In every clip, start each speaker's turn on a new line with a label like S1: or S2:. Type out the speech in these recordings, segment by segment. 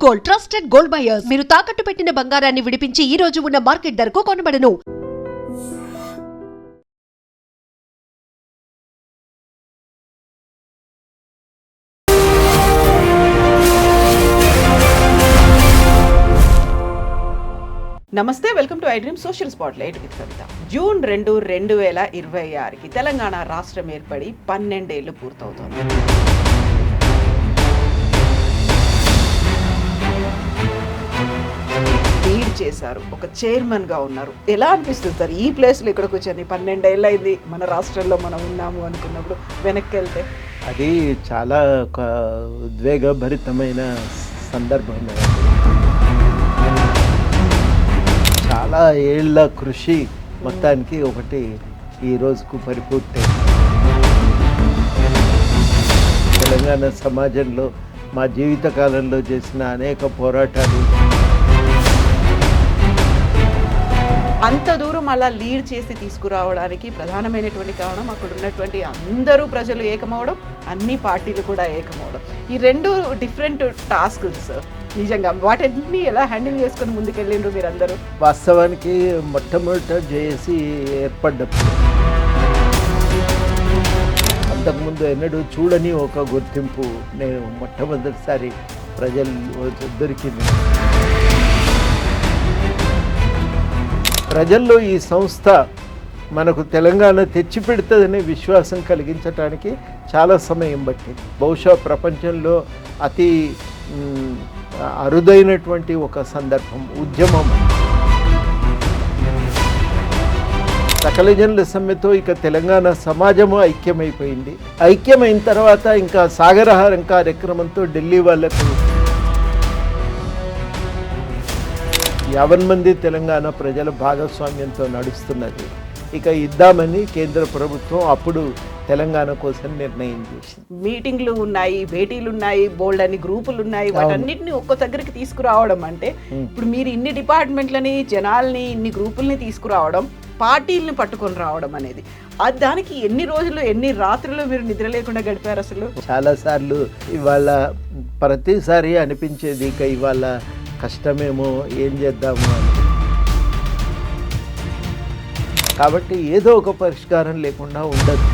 S1: Gold, trusted gold buyers. మీరు తాకట్టు పెట్టిన బంగారాన్ని విడిపించి ఈ రోజు ఉన్న మార్కెట్ ధరకు కొనబడను.
S2: నమస్తే, welcome to I dream social spotlight with Kavitha. June 2, 2026కి తెలంగాణ రాష్ట్రం ఏర్పడి 12 ఏళ్లు పూర్తవుతోంది. లీడ్ చేశారు, ఒక చైర్మన్గా ఉన్నారు. ఎలా అనిపిస్తుంది సార్ ఈ ప్లేస్లో ఇక్కడ కూర్చొని? 12 ఏళ్ళు అయింది మన రాష్ట్రంలో మనం ఉన్నాము అనుకున్నప్పుడు వెనక్కి వెళ్తే
S3: అది చాలా ఒక ఉద్వేగభరితమైన సందర్భం. చాలా ఏళ్ల కృషి మొత్తానికి ఒకటి ఈ రోజుకు పరిపూర్తి. తెలంగాణ సమాజంలో మా జీవితకాలంలో చేసిన అనేక పోరాటాలు,
S2: అంత దూరం అలా లీడ్ చేసి తీసుకురావడానికి ప్రధానమైనటువంటి కారణం అక్కడ ఉన్నటువంటి అందరూ ప్రజలు ఏకమవడం, అన్ని పార్టీలు కూడా ఏకమవడం. ఈ రెండు డిఫరెంట్ టాస్క్స్ సార్. నిజంగా వాటిని ఎలా హ్యాండిల్ చేసుకొని ముందుకెళ్ళిండ్రు మీరందరూ?
S3: వాస్తవానికి మొట్టమొదట జేఏసీ ఏర్పడ్డప్పుడు అంతకుముందు ఎన్నడూ చూడని ఒక గుర్తింపు నేను మొట్టమొదటిసారి ప్రజలు దొరికింది. ప్రజల్లో ఈ సంస్థ మనకు తెలంగాణ తెచ్చిపెడుతుందనే విశ్వాసం కలిగించడానికి చాలా సమయం పట్టింది. బహుశా ప్రపంచంలో అతి అరుదైనటువంటి ఒక సందర్భం, ఉద్యమం. సకల జనుల సమ్మెతో ఇక తెలంగాణ సమాజము ఐక్యమైపోయింది. ఐక్యమైన తర్వాత ఇంకా సాగరహారం కార్యక్రమంతో ఢిల్లీ వాళ్లకు 50 మంది తెలంగాణ ప్రజల భాగస్వామ్యంతో నడుస్తున్నది. ఇక ఇద్దామని కేంద్ర ప్రభుత్వం అప్పుడు తెలంగాణ కోసం నిర్ణయం చేసింది.
S2: మీటింగ్లు ఉన్నాయి, భేటీలు ఉన్నాయి, బోల్డ్ అని గ్రూపులు ఉన్నాయి. వాటన్నిటిని ఒక్క దగ్గరికి తీసుకురావడం అంటే ఇప్పుడు మీరు ఇన్ని డిపార్ట్మెంట్లని, జనాల్ని, ఇన్ని గ్రూపుల్ని తీసుకురావడం, పార్టీలని పట్టుకొని రావడం అనేది, దానికి ఎన్ని రోజులు, ఎన్ని రాత్రులు మీరు నిద్ర లేకుండా గడిపారు అసలు?
S3: చాలాసార్లు ఇవాళ ప్రతిసారి అనిపించేది ఇక ఇవాళ కష్టమేమో, ఏం చేద్దాము అని. కాబట్టి ఏదో ఒక పరిష్కారం లేకుండా ఉండదు.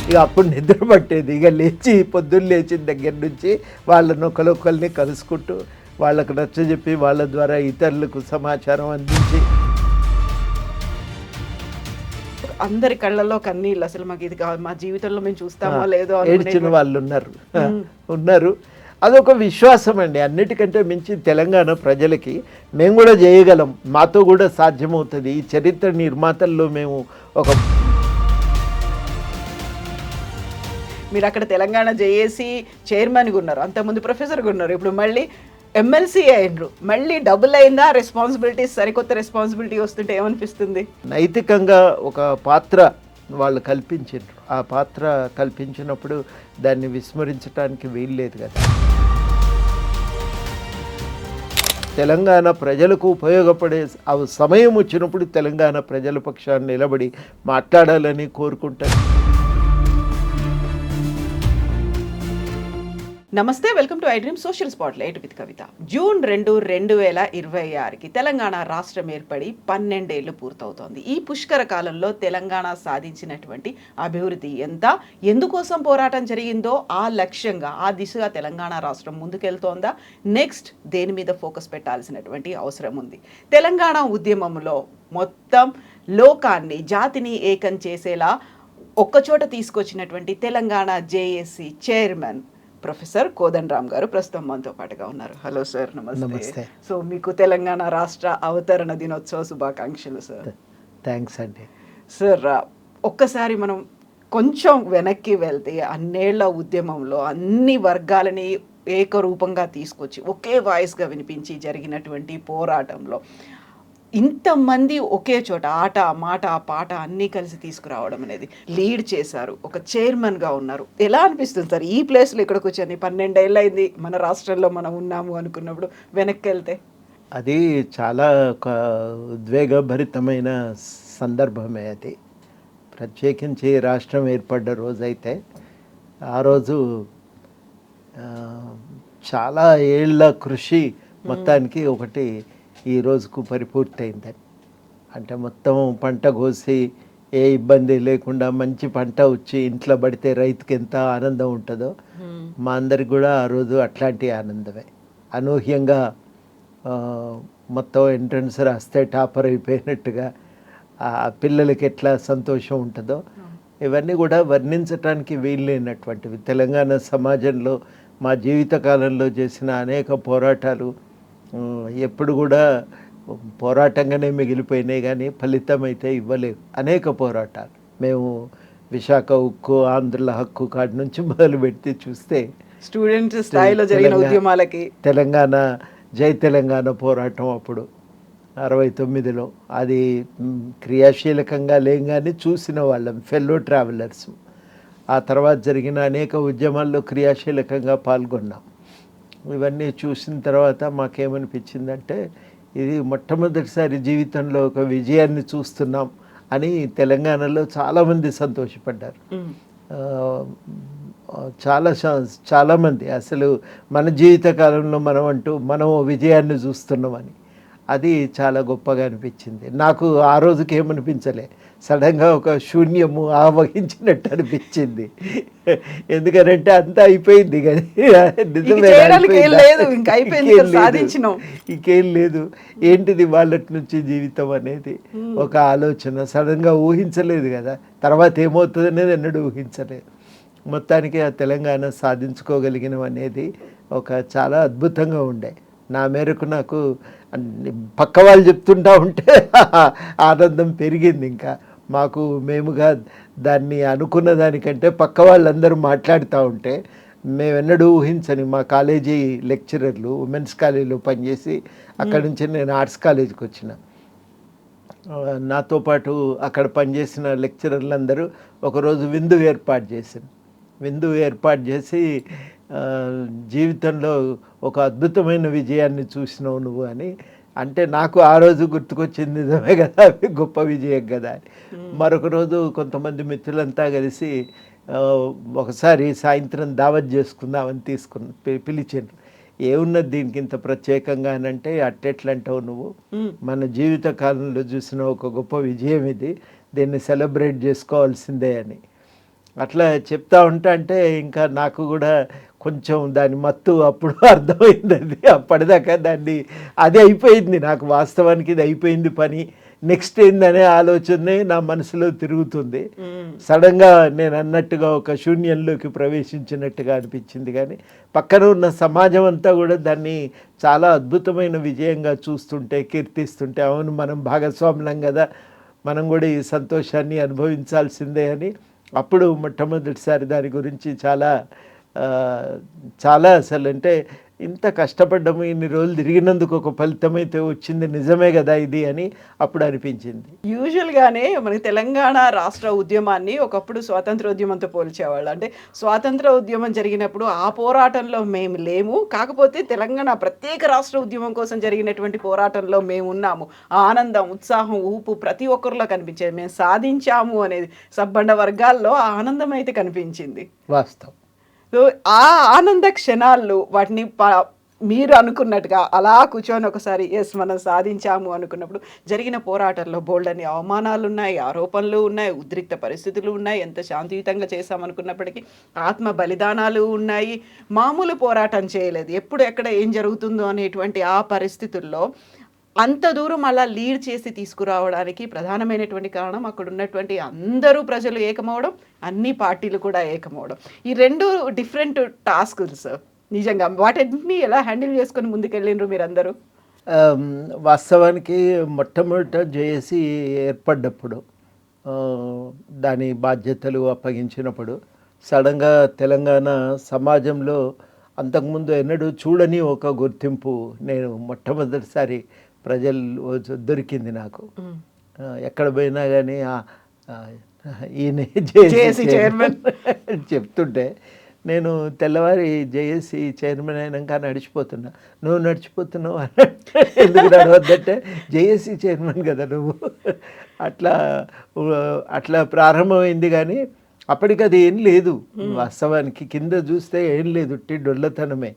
S3: ఇక అప్పుడు నిద్ర పట్టేది. ఇక లేచి పొద్దున్న లేచిన దగ్గర నుంచి వాళ్ళని ఒకరిని కలుసుకుంటూ వాళ్ళకు నచ్చజెప్పి వాళ్ళ ద్వారా ఇతరులకు సమాచారం అందించి.
S2: అందరి కళ్ళల్లో కన్నీళ్ళు. అసలు మాకు ఇది మా జీవితంలో మేము చూస్తామో లేదో
S3: ఏడ్చిన వాళ్ళు ఉన్నారు. అదొక విశ్వాసం అండి. అన్నిటికంటే మించి తెలంగాణ ప్రజలకి మేము కూడా చేయగలం, మాతో కూడా సాధ్యమవుతుంది. ఈ చరిత్ర నిర్మాతల్లో మేము ఒక.
S2: మీరు అక్కడ తెలంగాణ జేఏసీ చైర్మన్గా ఉన్నారు, అంతకుముందు ప్రొఫెసర్గా ఉన్నారు, ఇప్పుడు మళ్ళీ ఎమ్మెల్సీ అయినరు. మళ్ళీ డబుల్ అయిందా రెస్పాన్సిబిలిటీస్? సరికొత్త రెస్పాన్సిబిలిటీ వస్తుంటే ఏమనిపిస్తుంది?
S3: నైతికంగా ఒక పాత్ర వాళ్ళు కల్పించారు. ఆ పాత్ర కల్పించినప్పుడు దాన్ని విస్మరించడానికి వీల్లేదు కదా. తెలంగాణ ప్రజలకు ఉపయోగపడే సమయం వచ్చినప్పుడు తెలంగాణ ప్రజల పక్షాన్ని నిలబడి మాట్లాడాలని కోరుకుంటాను.
S2: నమస్తే, welcome to I dream social spotlight with Kavitha. June 2, 2026కి తెలంగాణ రాష్ట్రం ఏర్పడి 12 ఏళ్లు పూర్తవుతోంది. ఈ పుష్కర కాలంలో తెలంగాణ సాధించినటువంటి అభివృద్ధి ఎంత, ఎందుకోసం పోరాటం జరిగిందో ఆ లక్ష్యంగా, ఆ దిశగా తెలంగాణ రాష్ట్రం ముందుకెళ్తోందా? నెక్స్ట్ దేని మీద ఫోకస్ పెట్టాల్సినటువంటి అవసరం ఉంది? తెలంగాణ ఉద్యమంలో మొత్తం లోకాన్ని, జాతిని ఏకం చేసేలా ఒక్కచోట తీసుకొచ్చినటువంటి Telangana JAC chairman professor Kodandaram గారు ప్రస్తుతం మనతో పాటుగా ఉన్నారు. హలో సార్, నమస్తే. సో మీకు తెలంగాణ రాష్ట్ర అవతరణ దినోత్సవ శుభాకాంక్షలు సార్.
S3: థ్యాంక్స్ అండి.
S2: సార్, ఒక్కసారి మనం కొంచెం వెనక్కి వెళ్తే, అన్నేళ్ల ఉద్యమంలో అన్ని వర్గాలని ఏకరూపంగా తీసుకొచ్చి ఒకే వాయిస్గా వినిపించి జరిగినటువంటి పోరాటంలో ఇంతమంది ఒకే చోట ఆట, మాట, పాట అన్నీ కలిసి తీసుకురావడం అనేది, లీడ్ చేశారు, ఒక చైర్మన్గా ఉన్నారు. ఎలా అనిపిస్తుంది సార్ ఈ ప్లేస్లో ఇక్కడ కూర్చొని? 12 ఏళ్ళు అయింది మన రాష్ట్రంలో మనం ఉన్నాము అనుకున్నప్పుడు వెనక్కి వెళ్తే.
S3: అది చాలా ఒక ఉద్వేగభరితమైన సందర్భమే. అది ప్రత్యేకించి రాష్ట్రం ఏర్పడ్డ రోజైతే ఆ రోజు చాలా ఏళ్ళ కృషి మొత్తానికి ఒకటి ఈ రోజుకు పరిపూర్తయిందని. అంటే మొత్తం పంట కోసి ఏ ఇబ్బంది లేకుండా మంచి పంట వచ్చి ఇంట్లో పడితే రైతుకి ఎంత ఆనందం ఉంటుందో మా అందరికి కూడా ఆ రోజు అట్లాంటి ఆనందమే. అనూహ్యంగా మొత్తం ఎంట్రన్స్ రాస్తే టాపర్ అయిపోయినట్టుగా ఆ పిల్లలకి ఎట్లా సంతోషం ఉంటుందో ఇవన్నీ కూడా వర్ణించటానికి వీల్లేనటువంటివి. తెలంగాణ సమాజంలో మా జీవితకాలంలో చేసిన అనేక పోరాటాలు ఎప్పుడు కూడా పోరాటంగానే మిగిలిపోయినాయి కానీ ఫలితం అయితే ఇవ్వలేవు. అనేక పోరాటాలు మేము విశాఖ ఉక్కు, ఆంధ్రుల హక్కు కాడి నుంచి మొదలుపెట్టి చూస్తే
S2: స్టూడెంట్ స్థాయిలో జరిగిన ఉద్యమాలకి
S3: తెలంగాణ జై తెలంగాణ పోరాటం అప్పుడు 69లో అది క్రియాశీలకంగా లేం కానీ చూసిన వాళ్ళం, ఫెల్లో ట్రావెలర్స్. ఆ తర్వాత జరిగిన అనేక ఉద్యమాల్లో క్రియాశీలకంగా పాల్గొన్నాం. ఇవన్నీ చూసిన తర్వాత మాకేమనిపించిందంటే ఇది మొట్టమొదటిసారి జీవితంలో ఒక విజయాన్ని చూస్తున్నాం అని తెలంగాణలో చాలామంది సంతోషపడ్డారు. చాలామంది అసలు మన జీవితకాలంలో మనం విజయాన్ని చూస్తున్నామని అది చాలా గొప్పగా అనిపించింది. నాకు ఆ రోజుకి ఏమనిపించలే, సడన్గా ఒక శూన్యము ఆవహించినట్టు అనిపించింది. ఎందుకంటే అంతా అయిపోయింది కానీ ఇంకేం లేదు. ఏంటిది వాళ్ళటి నుంచి జీవితం అనేది ఒక ఆలోచన సడన్గా ఊహించలేదు కదా, తర్వాత ఏమవుతుంది అనేది ఎన్నడూ ఊహించలేదు. మొత్తానికి ఆ తెలంగాణ సాధించుకోగలిగినం అనేది ఒక చాలా అద్భుతంగా ఉండే. నా మేరకు నాకు పక్క వాళ్ళు చెప్తుంటా ఉంటే ఆనందం పెరిగింది. ఇంకా మేముగా దాన్ని అనుకున్న దానికంటే పక్క వాళ్ళందరూ మాట్లాడుతూ ఉంటే మేమెన్నడూ ఊహించని మా కాలేజీ లెక్చరర్లు ఉమెన్స్ కాలేజీలో పనిచేసి అక్కడి నుంచి నేను ఆర్ట్స్ కాలేజీకి వచ్చిన. నాతో పాటు అక్కడ పనిచేసిన లెక్చరర్లందరూ ఒకరోజు విందు ఏర్పాటు చేసి జీవితంలో ఒక అద్భుతమైన విజయాన్ని చూసినావు నువ్వు అని అంటే నాకు ఆ రోజు గుర్తుకొచ్చింది నిజమే కదా, గొప్ప విజయం కదా అని. మరొక రోజు కొంతమంది మిత్రులంతా కలిసి ఒకసారి సాయంత్రం దావత్ చేసుకుందామని పిలిచారు. ఏమున్నది దీనికి ఇంత ప్రత్యేకంగా అని అంటే అట్టెట్లంటావు నువ్వు, మన జీవిత కాలంలో చూసిన ఒక గొప్ప విజయం ఇది, దీన్ని సెలబ్రేట్ చేసుకోవాల్సిందే అని అట్లా చెప్తా అంటే ఇంకా నాకు కూడా కొంచెం దాని మత్తు అప్పుడు అర్థమైంది. అది అప్పటిదాకా అది అయిపోయింది నాకు, వాస్తవానికి ఇది అయిపోయింది పని, నెక్స్ట్ ఏందనే ఆలోచనే నా మనసులో తిరుగుతుంది. సడన్గా నేను అన్నట్టుగా ఒక శూన్యంలోకి ప్రవేశించినట్టుగా అనిపించింది. కానీ పక్కన ఉన్న సమాజం అంతా కూడా దాన్ని చాలా అద్భుతమైన విజయంగా చూస్తుంటే, కీర్తిస్తుంటే, అవును మనం భాగస్వాములం కదా, మనం కూడా ఈ సంతోషాన్ని అనుభవించాల్సిందే అని అప్పుడు మొట్టమొదటిసారి దాని గురించి చాలా అసలు అంటే ఇంత కష్టపడ్డము, ఇన్ని రోజులు తిరిగినందుకు ఒక ఫలితం అయితే వచ్చింది, నిజమే కదా ఇది అని అప్పుడు అనిపించింది.
S2: యూజువల్గానే మనకి తెలంగాణ రాష్ట్ర ఉద్యమాన్ని ఒకప్పుడు స్వాతంత్ర ఉద్యమంతో పోల్చేవాళ్ళు. అంటే స్వాతంత్ర ఉద్యమం జరిగినప్పుడు ఆ పోరాటంలో మేము లేము, కాకపోతే తెలంగాణ ప్రత్యేక రాష్ట్ర ఉద్యమం కోసం జరిగినటువంటి పోరాటంలో మేము ఉన్నాము. ఆనందం, ఉత్సాహం, ఊపు ప్రతి ఒక్కరిలో కనిపించేది. మేము సాధించాము అనేది సబ్బండ వర్గాల్లో ఆ ఆనందం అయితే కనిపించింది.
S3: వాస్తవం.
S2: సో ఆ ఆనంద క్షణాల్లో వాటిని మీరు అనుకున్నట్టుగా అలా కూర్చొని ఒకసారి మనం సాధించాము అనుకున్నప్పుడు జరిగిన పోరాటంలో బోల్డని అవమానాలు ఉన్నాయి, ఆరోపణలు ఉన్నాయి, ఉద్రిక్త పరిస్థితులు ఉన్నాయి, ఎంత శాంతియుతంగా చేశామనుకున్నప్పటికీ ఆత్మ బలిదానాలు ఉన్నాయి. మామూలు పోరాటం చేయలేదు, ఎప్పుడు ఎక్కడ ఏం జరుగుతుందో అనేటువంటి ఆ పరిస్థితుల్లో అంత దూరం అలా లీడ్ చేసి తీసుకురావడానికి ప్రధానమైనటువంటి కారణం అక్కడ ఉన్నటువంటి అందరూ ప్రజలు ఏకమవడం, అన్ని పార్టీలు కూడా ఏకమవడం. ఈ రెండు డిఫరెంట్ టాస్క్స్ నిజంగా వాటిని ఎలా హ్యాండిల్ చేసుకొని ముందుకెళ్ళిండ్రు మీరందరూ?
S3: వాస్తవానికి మొట్టమొదట జేఏసీ ఏర్పడ్డప్పుడు దాని బాధ్యతలు అప్పగించినప్పుడు సడన్గా తెలంగాణ సమాజంలో అంతకుముందు ఎన్నడూ చూడని ఒక గుర్తింపు నేను మొట్టమొదటిసారి ప్రజలు దొరికింది నాకు. ఎక్కడ పోయినా కానీ ఈయన జేఏసీ చైర్మన్ చెప్తుంటే నేను తెల్లవారి జేఏసీ చైర్మన్ అయినాక నడిచిపోతున్నా. నువ్వు నడిచిపోతున్నావు అని ఎందుకు నడవద్దంటే జేఏసీ చైర్మన్ కదా నువ్వు. అట్లా ప్రారంభమైంది. కానీ అప్పటికి అది ఏం లేదు, వాస్తవానికి కింద చూస్తే ఏం లేదు, ఉట్టి డొల్లతనమే.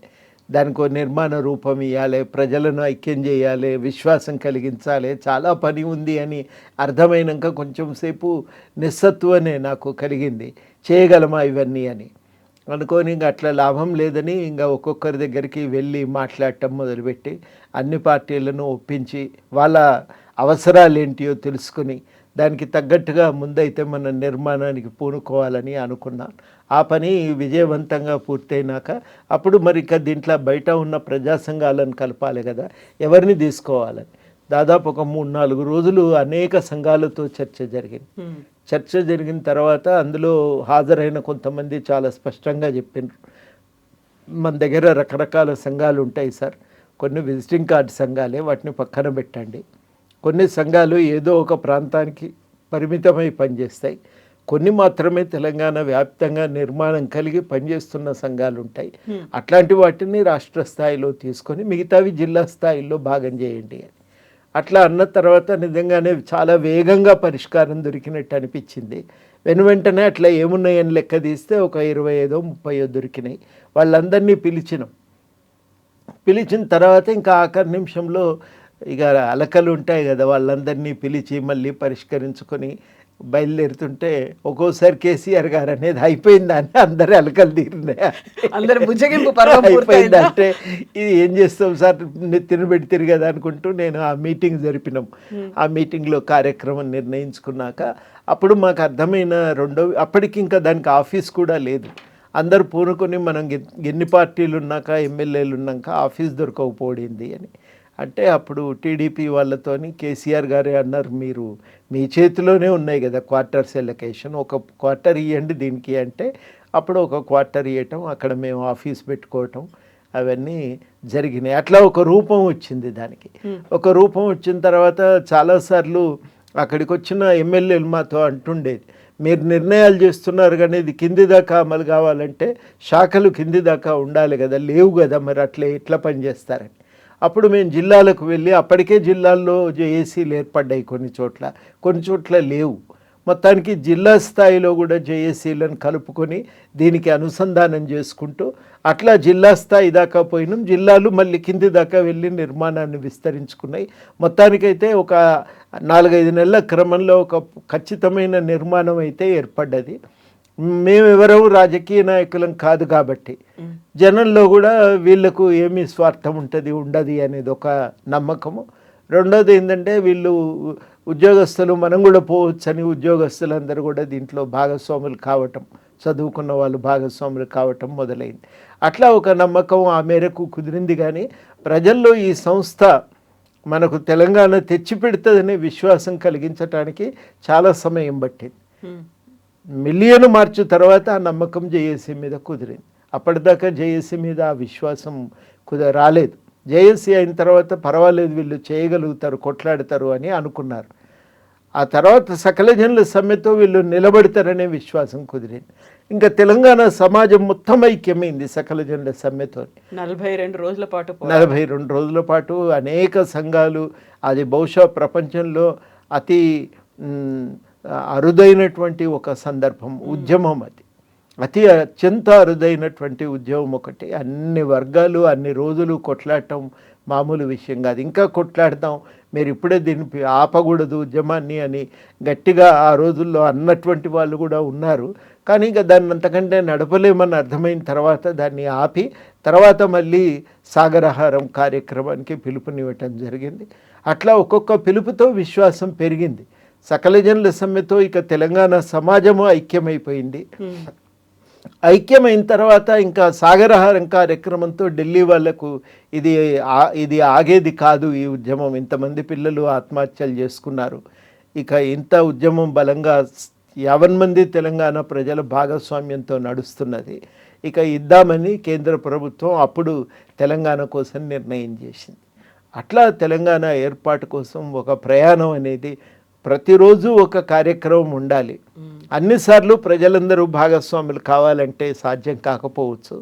S3: దానికి ఒక నిర్మాణ రూపం ఇవ్వాలి, ప్రజలను ఐక్యం చేయాలి, విశ్వాసం కలిగించాలి, చాలా పని ఉంది అని అర్థమైనాక కొంచెం సేపు నిస్సత్వనే నాకు కలిగింది, చేయగలమా ఇవన్నీ అని అనుకొని ఇంకా అట్లా లాభం లేదని ఇంకా ఒక్కొక్కరి దగ్గరికి వెళ్ళి మాట్లాడటం మొదలుపెట్టి అన్ని పార్టీలను ఒప్పించి వాళ్ళ అవసరాలు ఏంటియో తెలుసుకుని దానికి తగ్గట్టుగా ముందైతే మన నిర్మాణానికి పూనుకోవాలని అనుకున్నాను. ఆ పని విజయవంతంగా పూర్తయినాక అప్పుడు మరి ఇక దీంట్లో బయట ఉన్న ప్రజా సంఘాలను కలపాలి కదా, ఎవరిని తీసుకోవాలని దాదాపు ఒక 3-4 రోజులు అనేక సంఘాలతో చర్చ జరిగింది. చర్చ జరిగిన తర్వాత అందులో హాజరైన కొంతమంది చాలా స్పష్టంగా చెప్పినారు, మన దగ్గర రకరకాల సంఘాలు ఉంటాయి సార్, కొన్ని విజిటింగ్ కార్డు సంఘాలే, వాటిని పక్కన పెట్టండి. కొన్ని సంఘాలు ఏదో ఒక ప్రాంతానికి పరిమితమై పనిచేస్తాయి, కొన్ని మాత్రమే తెలంగాణ వ్యాప్తంగా నిర్మాణం కలిగి పనిచేస్తున్న సంఘాలు ఉంటాయి, అట్లాంటి వాటిని రాష్ట్ర స్థాయిలో తీసుకొని మిగతావి జిల్లా స్థాయిలో భాగం చేయండి అని అట్లా అన్న తర్వాత నిజంగానే చాలా వేగంగా పరిష్కారం దొరికినట్టు అనిపించింది. వెంటనే అట్లా ఏమున్నాయని లెక్క తీస్తే ఒక 25-30 దొరికినాయి. వాళ్ళందరినీ పిలిచిన తర్వాత ఇంకా ఆఖరి నిమిషంలో ఇక అలకలు ఉంటాయి కదా, వాళ్ళందరినీ పిలిచి మళ్ళీ పరిష్కరించుకొని బయలుదేరుతుంటే ఒక్కోసారి కేసీఆర్ గారు అనేది అయిపోయిందని అందరూ అలకలు తీరినాయి,
S2: అందరు బుజ్జగింపు పర్వం
S3: అయిపోయిందంటే ఇది ఏం చేస్తాం సార్ తినబెడితే కదా అనుకుంటూ నేను ఆ మీటింగ్ జరిపినాం. ఆ మీటింగ్లో కార్యక్రమం నిర్ణయించుకున్నాక అప్పుడు మాకు అర్థమైన అప్పటికి ఇంకా దానికి ఆఫీస్ కూడా లేదు. అందరు పూనుకొని మనం ఎన్ని పార్టీలు ఉన్నాక ఎమ్మెల్యేలు ఉన్నాక ఆఫీస్ దొరకకపోయింది అని అంటే అప్పుడు టీడీపీ వాళ్ళతోని కేసీఆర్ గారే అన్నారు, మీరు మీ చేతిలోనే ఉన్నాయి కదా క్వార్టర్స్ ఎలొకేషన్, ఒక క్వార్టర్ ఇవ్వండి దీనికి అంటే అప్పుడు ఒక క్వార్టర్ ఇవ్వటం, అక్కడ మేము ఆఫీస్ పెట్టుకోవటం అవన్నీ జరిగినాయి. అట్లా ఒక రూపం వచ్చింది దానికి. ఒక రూపం వచ్చిన తర్వాత చాలాసార్లు అక్కడికి వచ్చిన ఎమ్మెల్యేలు మాతో అంటుండేది, మీరు నిర్ణయాలు చేస్తున్నారు కానీ ఇది కింది దాకా అమలు కావాలంటే శాఖలు కింది దాకా ఉండాలి కదా, లేవు కదా, మరి అట్లా ఎట్లా పనిచేస్తారని. అప్పుడు మేము జిల్లాలకు వెళ్ళి అప్పటికే జిల్లాల్లో జేఏసీలు ఏర్పడ్డాయి, కొన్ని చోట్ల లేవు, మొత్తానికి జిల్లా స్థాయిలో కూడా జేఏసీలను కలుపుకొని దీనికి అనుసంధానం చేసుకుంటూ అట్లా జిల్లా స్థాయి దాకా పోయినాం. జిల్లాలు మళ్ళీ కింది దాకా వెళ్ళి నిర్మాణాన్ని విస్తరించుకున్నాయి. మొత్తానికైతే ఒక 4-5 నెలల క్రమంలో ఒక ఖచ్చితమైన నిర్మాణం అయితే ఏర్పడ్డది. మేమెవరూ రాజకీయ నాయకులం కాదు కాబట్టి జనంలో కూడా వీళ్ళకు ఏమీ స్వార్థం ఉండదు అనేది ఒక నమ్మకము. రెండోది ఏంటంటే వీళ్ళు ఉద్యోగస్తులు, మనం కూడా పోవచ్చని ఉద్యోగస్తులందరూ కూడా దీంట్లో భాగస్వాములు కావటం, చదువుకున్న వాళ్ళు భాగస్వాములు కావటం మొదలైంది. అట్లా ఒక నమ్మకం ఆ మేరకు కుదిరింది. కానీ ప్రజల్లో ఈ సంస్థ మనకు తెలంగాణ తెచ్చిపెడుతుందనే విశ్వాసం కలిగించడానికి చాలా సమయం పట్టింది. మిలియన్ మార్చు తర్వాత ఆ నమ్మకం జేఏసీ మీద కుదిరింది. అప్పటిదాకా జేఏసీ మీద ఆ విశ్వాసం రాలేదు. జేఏసీ అయిన తర్వాత పర్వాలేదు వీళ్ళు చేయగలుగుతారు, కొట్లాడతారు అని అనుకున్నారు. ఆ తర్వాత సకల జనుల సమ్మెతో వీళ్ళు నిలబడతారనే విశ్వాసం కుదిరింది. ఇంకా తెలంగాణ సమాజం మొత్తం ఐక్యమైంది సకల జనుల సమ్మెతో. 42 రోజుల పాటు అనేక సంఘాలు, అది బహుశా ప్రపంచంలో అరుదైనటువంటి ఒక సందర్భం, ఉద్యమం, అత్యంత అరుదైనటువంటి ఉద్యమం ఒకటి. అన్ని వర్గాలు అన్ని రోజులు కొట్లాడటం మామూలు విషయం కాదు. ఇంకా కొట్లాడతాం, మీరు ఇప్పుడే దీన్ని ఆపకూడదు ఉద్యమాన్ని అని గట్టిగా ఆ రోజుల్లో అన్నటువంటి వాళ్ళు కూడా ఉన్నారు. కానీ ఇంకా దాన్ని అంతకంటే నడపలేమని అర్థమైన తర్వాత దాన్ని ఆపి తర్వాత మళ్ళీ సాగరహారం కార్యక్రమానికి పిలుపునివ్వటం జరిగింది. అట్లా ఒక్కొక్క పిలుపుతో విశ్వాసం పెరిగింది. సకల జనుల సమ్మెతో ఇక తెలంగాణ సమాజము ఐక్యమైపోయింది. ఐక్యమైన తర్వాత ఇంకా సాగరహారం కార్యక్రమంతో ఢిల్లీ వాళ్లకు ఇది ఆగేది కాదు, ఈ ఉద్యమం, ఇంతమంది పిల్లలు ఆత్మహత్యలు చేసుకున్నారు, ఇక ఇంత ఉద్యమం బలంగా 50 మంది తెలంగాణ ప్రజల భాగస్వామ్యంతో నడుస్తున్నది, ఇక ఇద్దామని కేంద్ర ప్రభుత్వం అప్పుడు తెలంగాణ కోసం నిర్ణయం చేసింది. అట్లా తెలంగాణ ఏర్పాటు కోసం ఒక ప్రయాణం అనేది ప్రతిరోజు ఒక కార్యక్రమం ఉండాలి. అన్నిసార్లు ప్రజలందరూ భాగస్వాములు కావాలంటే సాధ్యం కాకపోవచ్చు.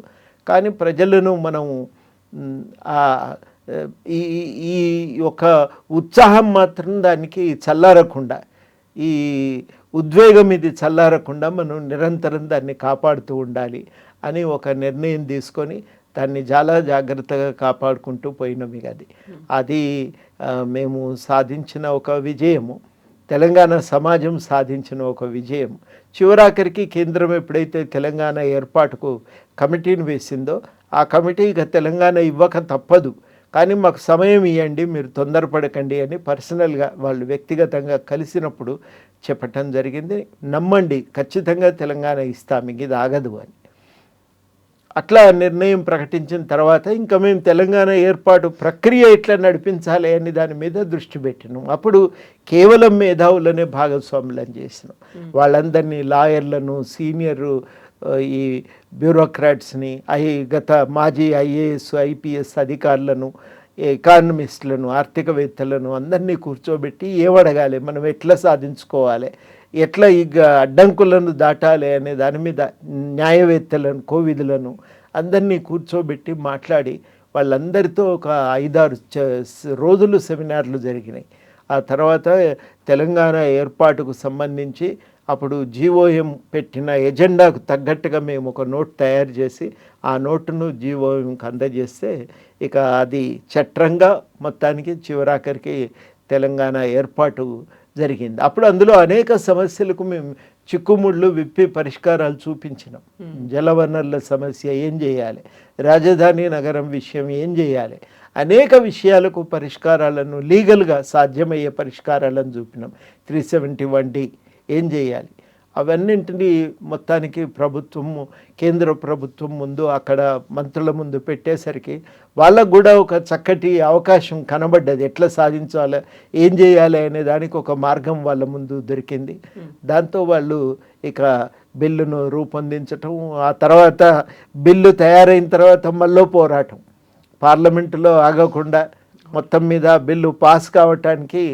S3: కానీ ప్రజలను మనం ఈ ఒక ఉత్సాహం మాత్రం దానికి చల్లారకుండా, ఈ ఉద్వేగం ఇది చల్లారకుండా మనం నిరంతరం దాన్ని కాపాడుతూ ఉండాలి అని ఒక నిర్ణయం తీసుకొని దాన్ని చాలా జాగ్రత్తగా కాపాడుకుంటూ పోయినాం. ఇక అది మేము సాధించిన ఒక విజయము, తెలంగాణ సమాజం సాధించిన ఒక విజయం. చివరాఖరికి కేంద్రం ఎప్పుడైతే తెలంగాణ ఏర్పాటుకు కమిటీని వేసిందో ఆ కమిటీ ఇక తెలంగాణ ఇవ్వక తప్పదు, కానీ మాకు సమయం ఇవ్వండి, మీరు తొందరపడకండి అని పర్సనల్గా వాళ్ళు వ్యక్తిగతంగా కలిసినప్పుడు చెప్పటం జరిగింది. నమ్మండి, ఖచ్చితంగా తెలంగాణ ఇస్తాం, ఇది ఆగదు అని. అట్లా నిర్ణయం ప్రకటించిన తర్వాత ఇంకా మేము తెలంగాణ ఏర్పాటు ప్రక్రియ ఎట్లా నడిపించాలి అని దాని మీద దృష్టి పెట్టినాం. అప్పుడు కేవలం మేధావులనే భాగస్వాములను చేసినాం. వాళ్ళందరినీ లాయర్లను, సీనియర్ ఈ బ్యూరోక్రాట్స్ని, గత మాజీ ఐఏఎస్ ఐపీఎస్ అధికారులను, ఎకానమిస్టులను, ఆర్థికవేత్తలను అందరినీ కూర్చోబెట్టి ఏమడగాలి, మనం ఎట్లా సాధించుకోవాలి, ఎట్లా ఇక అడ్డంకులను దాటాలి అనే దాని మీద న్యాయవేత్తలను, కోవిదులను అందరినీ కూర్చోబెట్టి మాట్లాడి వాళ్ళందరితో ఒక 5-6 రోజులు సెమినార్లు జరిగినాయి. ఆ తర్వాత తెలంగాణ ఏర్పాటుకు సంబంధించి అప్పుడు జీఓఎం పెట్టిన ఎజెండాకు తగ్గట్టుగా మేము ఒక నోట్ తయారు చేసి ఆ నోటును జీఓఎంకి అందజేస్తే ఇక అది చట్రంగా మొత్తానికి చివరాఖరికి తెలంగాణ ఏర్పాటు జరిగింది. అప్పుడు అందులో అనేక సమస్యలకు మేము చిక్కుముళ్ళు విప్పి పరిష్కారాలు చూపించినాం. జలవనరుల సమస్య ఏం చేయాలి, రాజధాని నగరం విషయం ఏం చేయాలి, అనేక విషయాలకు పరిష్కారాలను, లీగల్గా సాధ్యమయ్యే పరిష్కారాలను చూపినాం. 371D ఏం చేయాలి అవన్నింటినీ మొత్తానికి ప్రభుత్వము, కేంద్ర ప్రభుత్వం ముందు, అక్కడ మంత్రుల ముందు పెట్టేసరికి వాళ్ళకు కూడా ఒక చక్కటి అవకాశం కనబడ్డది. ఎట్లా సాధించాలి, ఏం చేయాలి అనే దానికి ఒక మార్గం వాళ్ళ ముందు దొరికింది. దాంతో వాళ్ళు ఇక బిల్లును రూపొందించటం, ఆ తర్వాత బిల్లు తయారైన తర్వాత మళ్ళీ పోరాటం, పార్లమెంటులో ఆగకుండా మొత్తం మీద బిల్లు పాస్ కావటానికి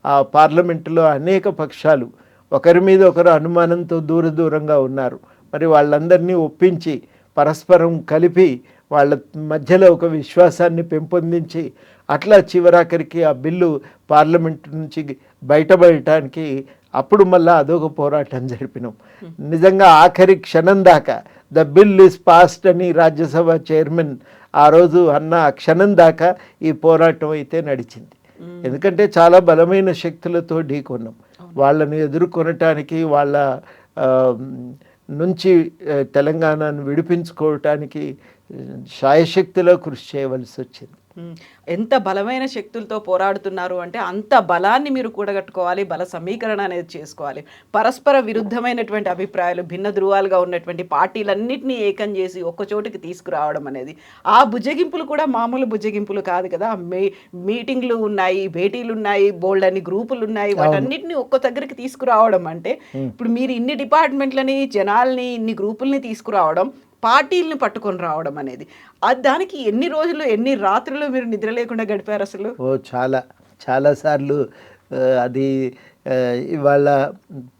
S3: ఆ పార్లమెంటులో అనేక పక్షాలు ఒకరి మీద ఒకరు అనుమానంతో దూరంగా ఉన్నారు. మరి వాళ్ళందరినీ ఒప్పించి పరస్పరం కలిపి వాళ్ళ మధ్యలో ఒక విశ్వాసాన్ని పెంపొందించి అట్లా చివరాఖరికి ఆ బిల్లు పార్లమెంట్ నుంచి బయటపడటానికి అప్పుడు మళ్ళీ అదొక పోరాటం జరిపినాం. నిజంగా ఆఖరి క్షణం దాకా ద బిల్ ఈజ్ పాస్డ్ అని రాజ్యసభ చైర్మన్ ఆ రోజు అన్న క్షణం దాకా ఈ పోరాటం అయితే నడిచింది. ఎందుకంటే చాలా బలమైన శక్తులతో ఢీకొన్నాం. వాళ్ళని ఎదుర్కొనటానికి, వాళ్ళ నుంచి తెలంగాణను విడిపించుకోవటానికి శాయశక్తిలో కృషి చేయవలసి వచ్చింది.
S2: ఎంత బలమైన శక్తులతో పోరాడుతున్నారు అంటే అంత బలాన్ని మీరు కూడగట్టుకోవాలి, బల సమీకరణ అనేది చేసుకోవాలి. పరస్పర విరుద్ధమైనటువంటి అభిప్రాయాలు, భిన్న ధృవాలుగా ఉన్నటువంటి పార్టీలన్నింటినీ ఏకం చేసి ఒక్క చోటికి తీసుకురావడం అనేది, ఆ బుజ్జగింపులు కూడా మామూలు బుజ్జగింపులు కాదు కదా. మీటింగ్లు ఉన్నాయి, భేటీలు ఉన్నాయి, బోల్డ్ అని గ్రూపులు ఉన్నాయి, వాటన్నిటిని ఒక్క దగ్గరికి తీసుకురావడం అంటే, ఇప్పుడు మీరు ఇన్ని డిపార్ట్మెంట్లని, జనాల్ని, ఇన్ని గ్రూపుల్ని తీసుకురావడం, పార్టీలను పట్టుకొని రావడం అనేది, దానికి ఎన్ని రోజులు, ఎన్ని రాత్రులు మీరు నిద్ర లేకుండా గడిపారు అసలు?
S3: చాలాసార్లు అది ఇవాళ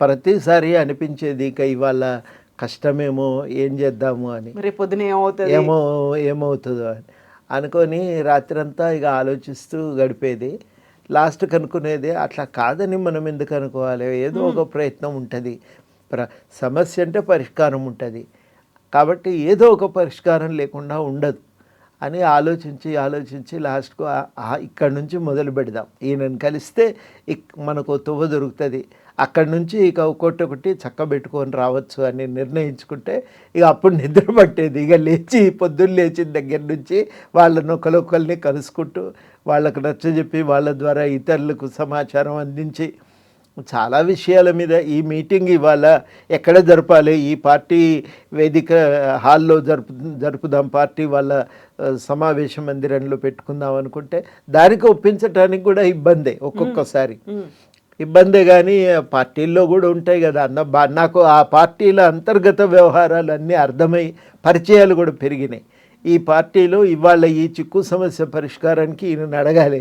S3: ప్రతిసారి అనిపించేది ఇక ఇవాళ కష్టమేమో, ఏం చేద్దాము అని,
S2: రేపు పొద్దున
S3: ఏమవుతుందో అని అనుకొని రాత్రంతా ఇక ఆలోచిస్తూ గడిపేది. లాస్ట్కి అనుకునేది అట్లా కాదని మనం ఎందుకు అనుకోవాలి, ఏదో ఒక ప్రయత్నం ఉంటుంది, సమస్య అంటే పరిష్కారం ఉంటుంది, కాబట్టి ఏదో ఒక పరిష్కారం లేకుండా ఉండదు అని ఆలోచించి లాస్ట్కు ఇక్కడి నుంచి మొదలు పెడదాం, ఈయనను కలిస్తే మనకు తువ్వ దొరుకుతుంది, అక్కడి నుంచి ఇక ఒక్కొక్కటి చక్కబెట్టుకొని రావచ్చు అని నిర్ణయించుకుంటే ఇక అప్పుడు నిద్ర పట్టేది. ఇక పొద్దున్న లేచిన దగ్గర నుంచి వాళ్ళని ఒకరిని కలుసుకుంటూ వాళ్ళకు నచ్చజెప్పి వాళ్ళ ద్వారా ఇతరులకు సమాచారం అందించి చాలా విషయాల మీద ఈ మీటింగ్ ఇవాళ ఎక్కడ జరపాలి, ఈ పార్టీ వేదిక హాల్లో జరుపుదాం, పార్టీ వాళ్ళ సమావేశ మందిరంలో పెట్టుకుందాం అనుకుంటే దానికి ఒప్పించడానికి కూడా ఒక్కొక్కసారి ఇబ్బందే. కానీ పార్టీల్లో కూడా ఉంటాయి కదా నాకు ఆ పార్టీల అంతర్గత వ్యవహారాలు అన్నీ అర్థమై పరిచయాలు కూడా పెరిగినాయి. ఈ పార్టీలో ఇవాళ ఈ చిక్కు సమస్య పరిష్కారానికి ఈయనను అడగాలి,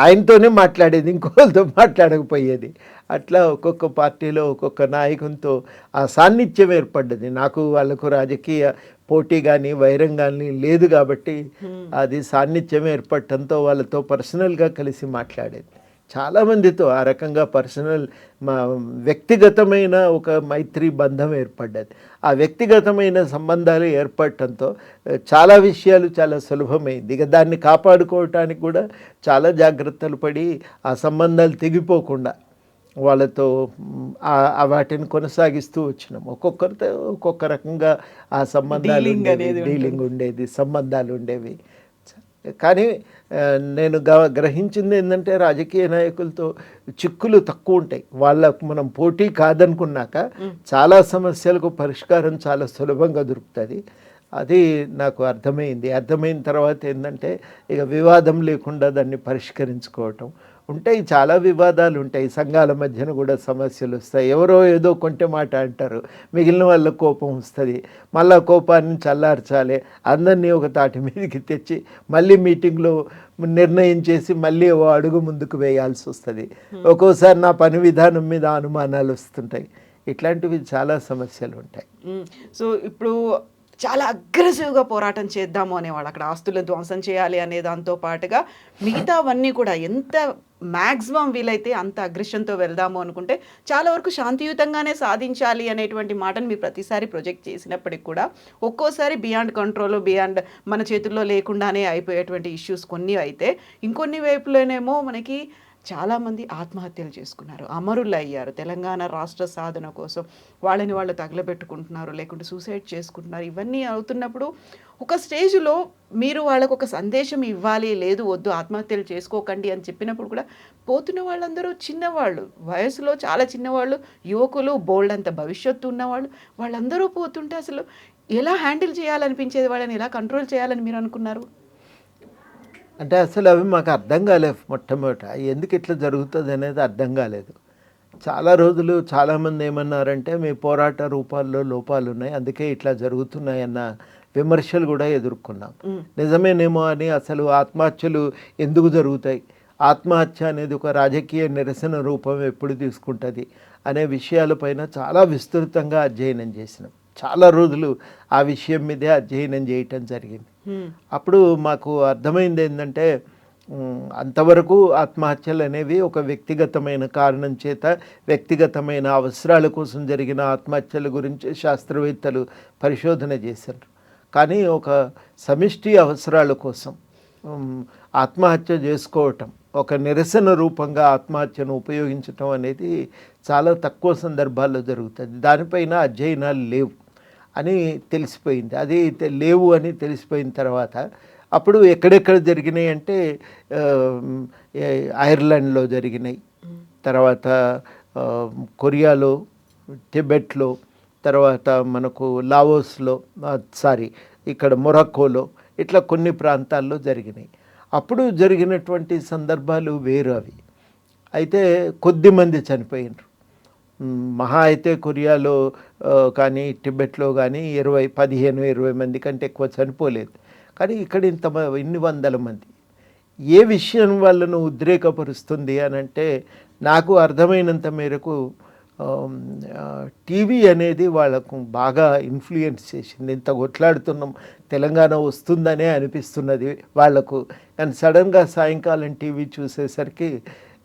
S3: ఆయనతోనే మాట్లాడేది, ఇంకోళ్ళతో మాట్లాడకపోయేది. అట్లా ఒక్కొక్క పార్టీలో ఒక్కొక్క నాయకునితో ఆ సాన్నిధ్యం ఏర్పడ్డది. నాకు వాళ్ళకు రాజకీయ పోటీ కానీ వైరం కానీ లేదు కాబట్టి అది సాన్నిధ్యం ఏర్పడటంతో వాళ్ళతో పర్సనల్గా కలిసి మాట్లాడేది. చాలామందితో ఆ రకంగా పర్సనల్ మా వ్యక్తిగతమైన ఒక మైత్రి బంధం ఏర్పడ్డది. ఆ వ్యక్తిగతమైన సంబంధాలు ఏర్పడటంతో చాలా విషయాలు చాలా సులభమైంది. ఇక దాన్ని కాపాడుకోవటానికి కూడా చాలా జాగ్రత్తలు పడి ఆ సంబంధాలు తెగిపోకుండా వాళ్ళతో వాటిని కొనసాగిస్తూ వచ్చినాం. ఒక్కొక్కరితో ఒక్కొక్క రకంగా ఆ సంబంధాలు
S2: Dealing అనేది ఉంటుంది.
S3: డీలింగ్ ఉండేది, సంబంధాలు ఉండేవి. కానీ నేను గ్రహించింది ఏంటంటే రాజకీయ నాయకులతో చిక్కులు తక్కువ ఉంటాయి. వాళ్ళకు మనం పోటీ కాదనుకున్నాక చాలా సమస్యలకు పరిష్కారం చాలా సులభంగా దొరుకుతుంది. అది నాకు అర్థమైంది. అర్థమైన తర్వాత ఏంటంటే ఇక వివాదం లేకుండా దాన్ని పరిష్కరించుకోవటం. ఉంటాయి, చాలా వివాదాలు ఉంటాయి. సంఘాల మధ్యన కూడా సమస్యలు వస్తాయి. ఎవరో ఏదో కొంటె మాట అంటారు, మిగిలిన వాళ్ళ కోపం వస్తుంది. మళ్ళా కోపాన్ని చల్లార్చాలి, అందరినీ ఒక తాటి మీదకి తెచ్చి మళ్ళీ మీటింగ్లో నిర్ణయం చేసి మళ్ళీ ఓ అడుగు ముందుకు వేయాల్సి వస్తుంది. ఒక్కోసారి నా పని విధానం మీద అనుమానాలు వస్తుంటాయి. ఇట్లాంటివి చాలా సమస్యలు ఉంటాయి.
S2: సో ఇప్పుడు చాలా అగ్రెసివ్గా పోరాటం చేద్దాము అనేవాడు, అక్కడ ఆస్తులను ధ్వంసం చేయాలి అనే దాంతో పాటుగా మిగతావన్నీ కూడా ఎంత మ్యాక్సిమం వీలైతే అంత అగ్రెషన్తో వెళ్దాము అనుకుంటే చాలా వరకు శాంతియుతంగానే సాధించాలి అనేటువంటి మాటను మీరు ప్రతిసారి ప్రొజెక్ట్ చేసినప్పటికి కూడా ఒక్కోసారి బియాండ్ కంట్రోల్, బియాండ్ మన చేతుల్లో లేకుండానే అయిపోయేటువంటి ఇష్యూస్ కొన్ని అయితే, ఇంకొన్ని వైపులోనేమో మనకి చాలామంది ఆత్మహత్యలు చేసుకున్నారు, అమరులు అయ్యారు. తెలంగాణ రాష్ట్ర సాధన కోసం వాళ్ళని వాళ్ళు తగలబెట్టుకుంటున్నారు, లేకుంటే సూసైడ్ చేసుకుంటున్నారు. ఇవన్నీ అవుతున్నప్పుడు ఒక స్టేజ్లో మీరు వాళ్ళకు ఒక సందేశం ఇవ్వాలి, లేదు వద్దు ఆత్మహత్యలు చేసుకోకండి అని చెప్పినప్పుడు కూడా పోతున్న వాళ్ళందరూ చిన్నవాళ్ళు, వయసులో చాలా చిన్నవాళ్ళు, యువకులు, బోల్డ్ అంత భవిష్యత్తు ఉన్నవాళ్ళు, వాళ్ళందరూ పోతుంటే అసలు ఎలా హ్యాండిల్ చేయాలనిపించేది, వాళ్ళని ఎలా కంట్రోల్ చేయాలని మీరు అనుకున్నారు?
S3: అంటే అసలు అవి మాకు అర్థం కాలేదు. మొట్టమొదట ఎందుకు ఇట్లా జరుగుతుంది అనేది అర్థం కాలేదు. చాలా రోజులు చాలామంది ఏమన్నారంటే మీ పోరాట రూపాల్లో లోపాలు ఉన్నాయి, అందుకే ఇట్లా జరుగుతున్నాయన్న విమర్శలు కూడా ఎదుర్కొన్నాం. నిజమేనేమో అని, అసలు ఆత్మహత్యలు ఎందుకు జరుగుతాయి, ఆత్మహత్య అనేది ఒక రాజకీయ నిరసన రూపం ఎప్పుడు తీసుకుంటుంది అనే విషయాలపైన చాలా విస్తృతంగా అధ్యయనం చేసినాం. చాలా రోజులు ఆ విషయం మీదే అధ్యయనం చేయటం జరిగింది. అప్పుడు మాకు అర్థమైంది ఏంటంటే అంతవరకు ఆత్మహత్యలు అనేవి ఒక వ్యక్తిగతమైన కారణం చేత, వ్యక్తిగతమైన అవసరాల కోసం జరిగిన ఆత్మహత్యల గురించి శాస్త్రవేత్తలు పరిశోధన చేశారు. కానీ ఒక సమిష్టి అవసరాల కోసం ఆత్మహత్య చేసుకోవటం, ఒక నిరసన రూపంగా ఆత్మహత్యను ఉపయోగించటం అనేది చాలా తక్కువ సందర్భాల్లో జరుగుతుంది. దానిపైన అధ్యయనాలు లేవు అని తెలిసిపోయింది. అది లేవు అని తెలిసిపోయిన తర్వాత అప్పుడు ఎక్కడెక్కడ జరిగినాయి అంటే ఐర్లాండ్లో జరిగినాయి, తర్వాత కొరియాలో, టిబెట్లో, తర్వాత మనకు లావోస్లో, ఇక్కడ మొరాకోలో, ఇట్లా కొన్ని ప్రాంతాల్లో జరిగినాయి. అప్పుడు జరిగినటువంటి సందర్భాలు వేరు అవి. అయితే కొద్దిమంది చనిపోయినారు. మహా అయితే కొరియాలో కానీ టిబెట్లో కానీ 15-20 మంది కంటే ఎక్కువ చనిపోలేదు. కానీ ఇక్కడ ఇన్ని వందల మంది. ఏ విషయం వాళ్ళను ఉద్రేకపరుస్తుంది అని అంటే, నాకు అర్థమైనంత మేరకు టీవీ అనేది వాళ్ళకు బాగా ఇన్ఫ్లుయెన్స్ చేసింది. ఇంత కొట్లాడుతున్నాం, తెలంగాణ వస్తుందనే అనిపిస్తున్నది వాళ్లకు. కానీ సడన్గా సాయంకాలం టీవీ చూసేసరికి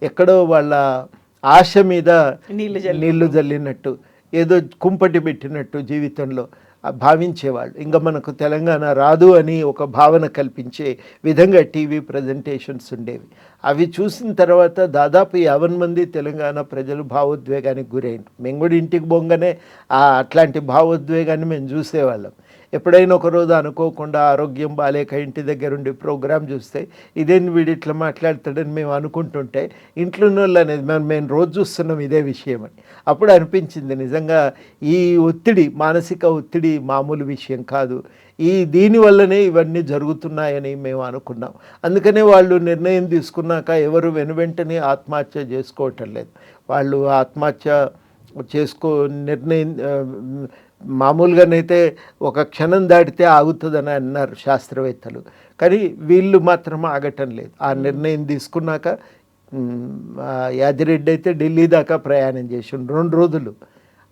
S3: ఎక్కడో వాళ్ళ ఆశ మీద నీళ్లు జల్లినట్టు, ఏదో కుంపటి పెట్టినట్టు జీవితంలో భావించేవాళ్ళు. ఇంకా మనకు తెలంగాణ రాదు అని ఒక భావన కల్పించే విధంగా టీవీ ప్రజెంటేషన్స్ ఉండేవి. అవి చూసిన తర్వాత దాదాపు 50 మంది తెలంగాణ ప్రజలు భావోద్వేగానికి గురైంది. మేము కూడా ఇంటికి బొంగనే అట్లాంటి భావోద్వేగాన్ని మేము చూసేవాళ్ళం. ఎప్పుడైనా ఒకరోజు అనుకోకుండా ఆరోగ్యం బాలేక ఇంటి దగ్గర ఉండి ప్రోగ్రాం చూస్తే ఇదేంటి వీడు ఇట్లా మాట్లాడతాడని మేము అనుకుంటుంటే, ఇంట్లో వాళ్ళు అనేది మేము రోజు చూస్తున్నాం ఇదే విషయం అని. అప్పుడు అనిపించింది నిజంగా ఈ ఒత్తిడి, మానసిక ఒత్తిడి మామూలు విషయం కాదు, దీనివల్లనే ఇవన్నీ జరుగుతున్నాయని మేము అనుకున్నాం. అందుకనే వాళ్ళు నిర్ణయం తీసుకున్నాక ఎవరు వెనువెంటనే ఆత్మహత్య చేసుకోవటం లేదు. వాళ్ళు ఆత్మహత్య నిర్ణయం మామూలుగానైతే ఒక క్షణం దాటితే ఆగుతుందని అన్నారు శాస్త్రవేత్తలు. కానీ వీళ్ళు మాత్రం ఆగటం లేదు. ఆ నిర్ణయం తీసుకున్నాక యాదిరెడ్డి అయితే ఢిల్లీ దాకా ప్రయాణం చేసి 2 రోజులు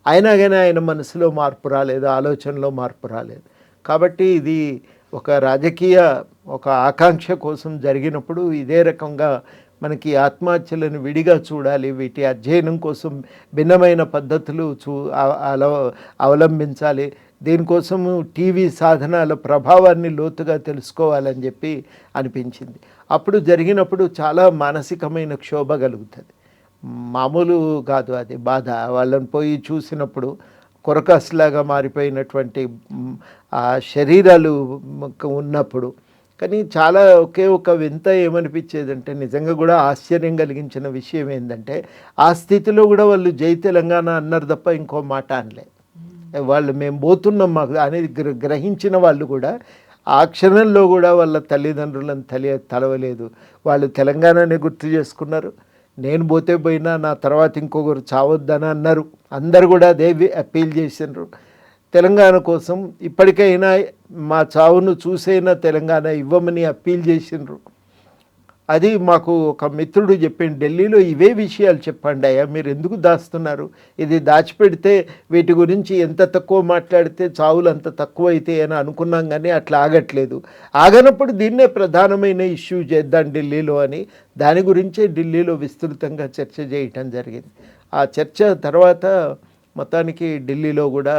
S3: అయినా కానీ ఆయన మనసులో మార్పు రాలేదు, ఆలోచనలో మార్పు రాలేదు. కాబట్టి ఇది ఒక రాజకీయ ఆకాంక్ష కోసం జరిగినప్పుడు ఇదే రకంగా మనకి ఆత్మహత్యలను విడిగా చూడాలి, వీటి అధ్యయనం కోసం భిన్నమైన పద్ధతులు అవలంబించాలి, దీనికోసము టీవీ సాధనాల ప్రభావాన్ని లోతుగా తెలుసుకోవాలని చెప్పి అనిపించింది. అప్పుడు జరిగినప్పుడు చాలా మానసికమైన క్షోభ కలుగుతుంది, మామూలు కాదు అది బాధ. వాళ్ళని పోయి చూసినప్పుడు కొరకస్లాగా మారిపోయినటువంటి ఆ శరీరాలు ఉన్నప్పుడు. కానీ చాలా ఒకే ఒక వింత ఏమనిపించేదంటే, నిజంగా కూడా ఆశ్చర్యం కలిగించిన విషయం ఏంటంటే, ఆ స్థితిలో కూడా వాళ్ళు జై తెలంగాణ అన్నారు తప్ప ఇంకో మాట అనలే. వాళ్ళు మేము పోతున్నాం మాకు అనేది గ్రహించిన వాళ్ళు కూడా ఆ క్షణంలో కూడా వాళ్ళ తల్లిదండ్రులను తలవలేదు. వాళ్ళు తెలంగాణనే గుర్తు చేసుకున్నారు. నేను పోతే పోయినా నా తర్వాత ఇంకొకరు చావొద్దని అన్నారు. అందరు కూడా అదే అప్పీల్ చేసినారు. తెలంగాణ కోసం ఇప్పటికైనా మా చావును చూసైనా తెలంగాణ ఇవ్వమని అప్పీల్ చేసినారు. అది మాకు ఒక మిత్రుడు చెప్పిండు, ఢిల్లీలో ఇవే విషయాలు చెప్పండి అయ్యా, మీరు ఎందుకు దాస్తున్నారు, ఇది దాచిపెడితే వీటి గురించి ఎంత తక్కువ మాట్లాడితే చావులు అంత తక్కువ అయితే అని అనుకున్నాం, కానీ అట్లా ఆగట్లేదు. ఆగనప్పుడు దీన్నే ప్రధానమైన ఇష్యూ చేద్దాం ఢిల్లీలో అని దాని గురించే ఢిల్లీలో విస్తృతంగా చర్చ చేయటం జరిగింది. ఆ చర్చ తర్వాత మొత్తానికి ఢిల్లీలో కూడా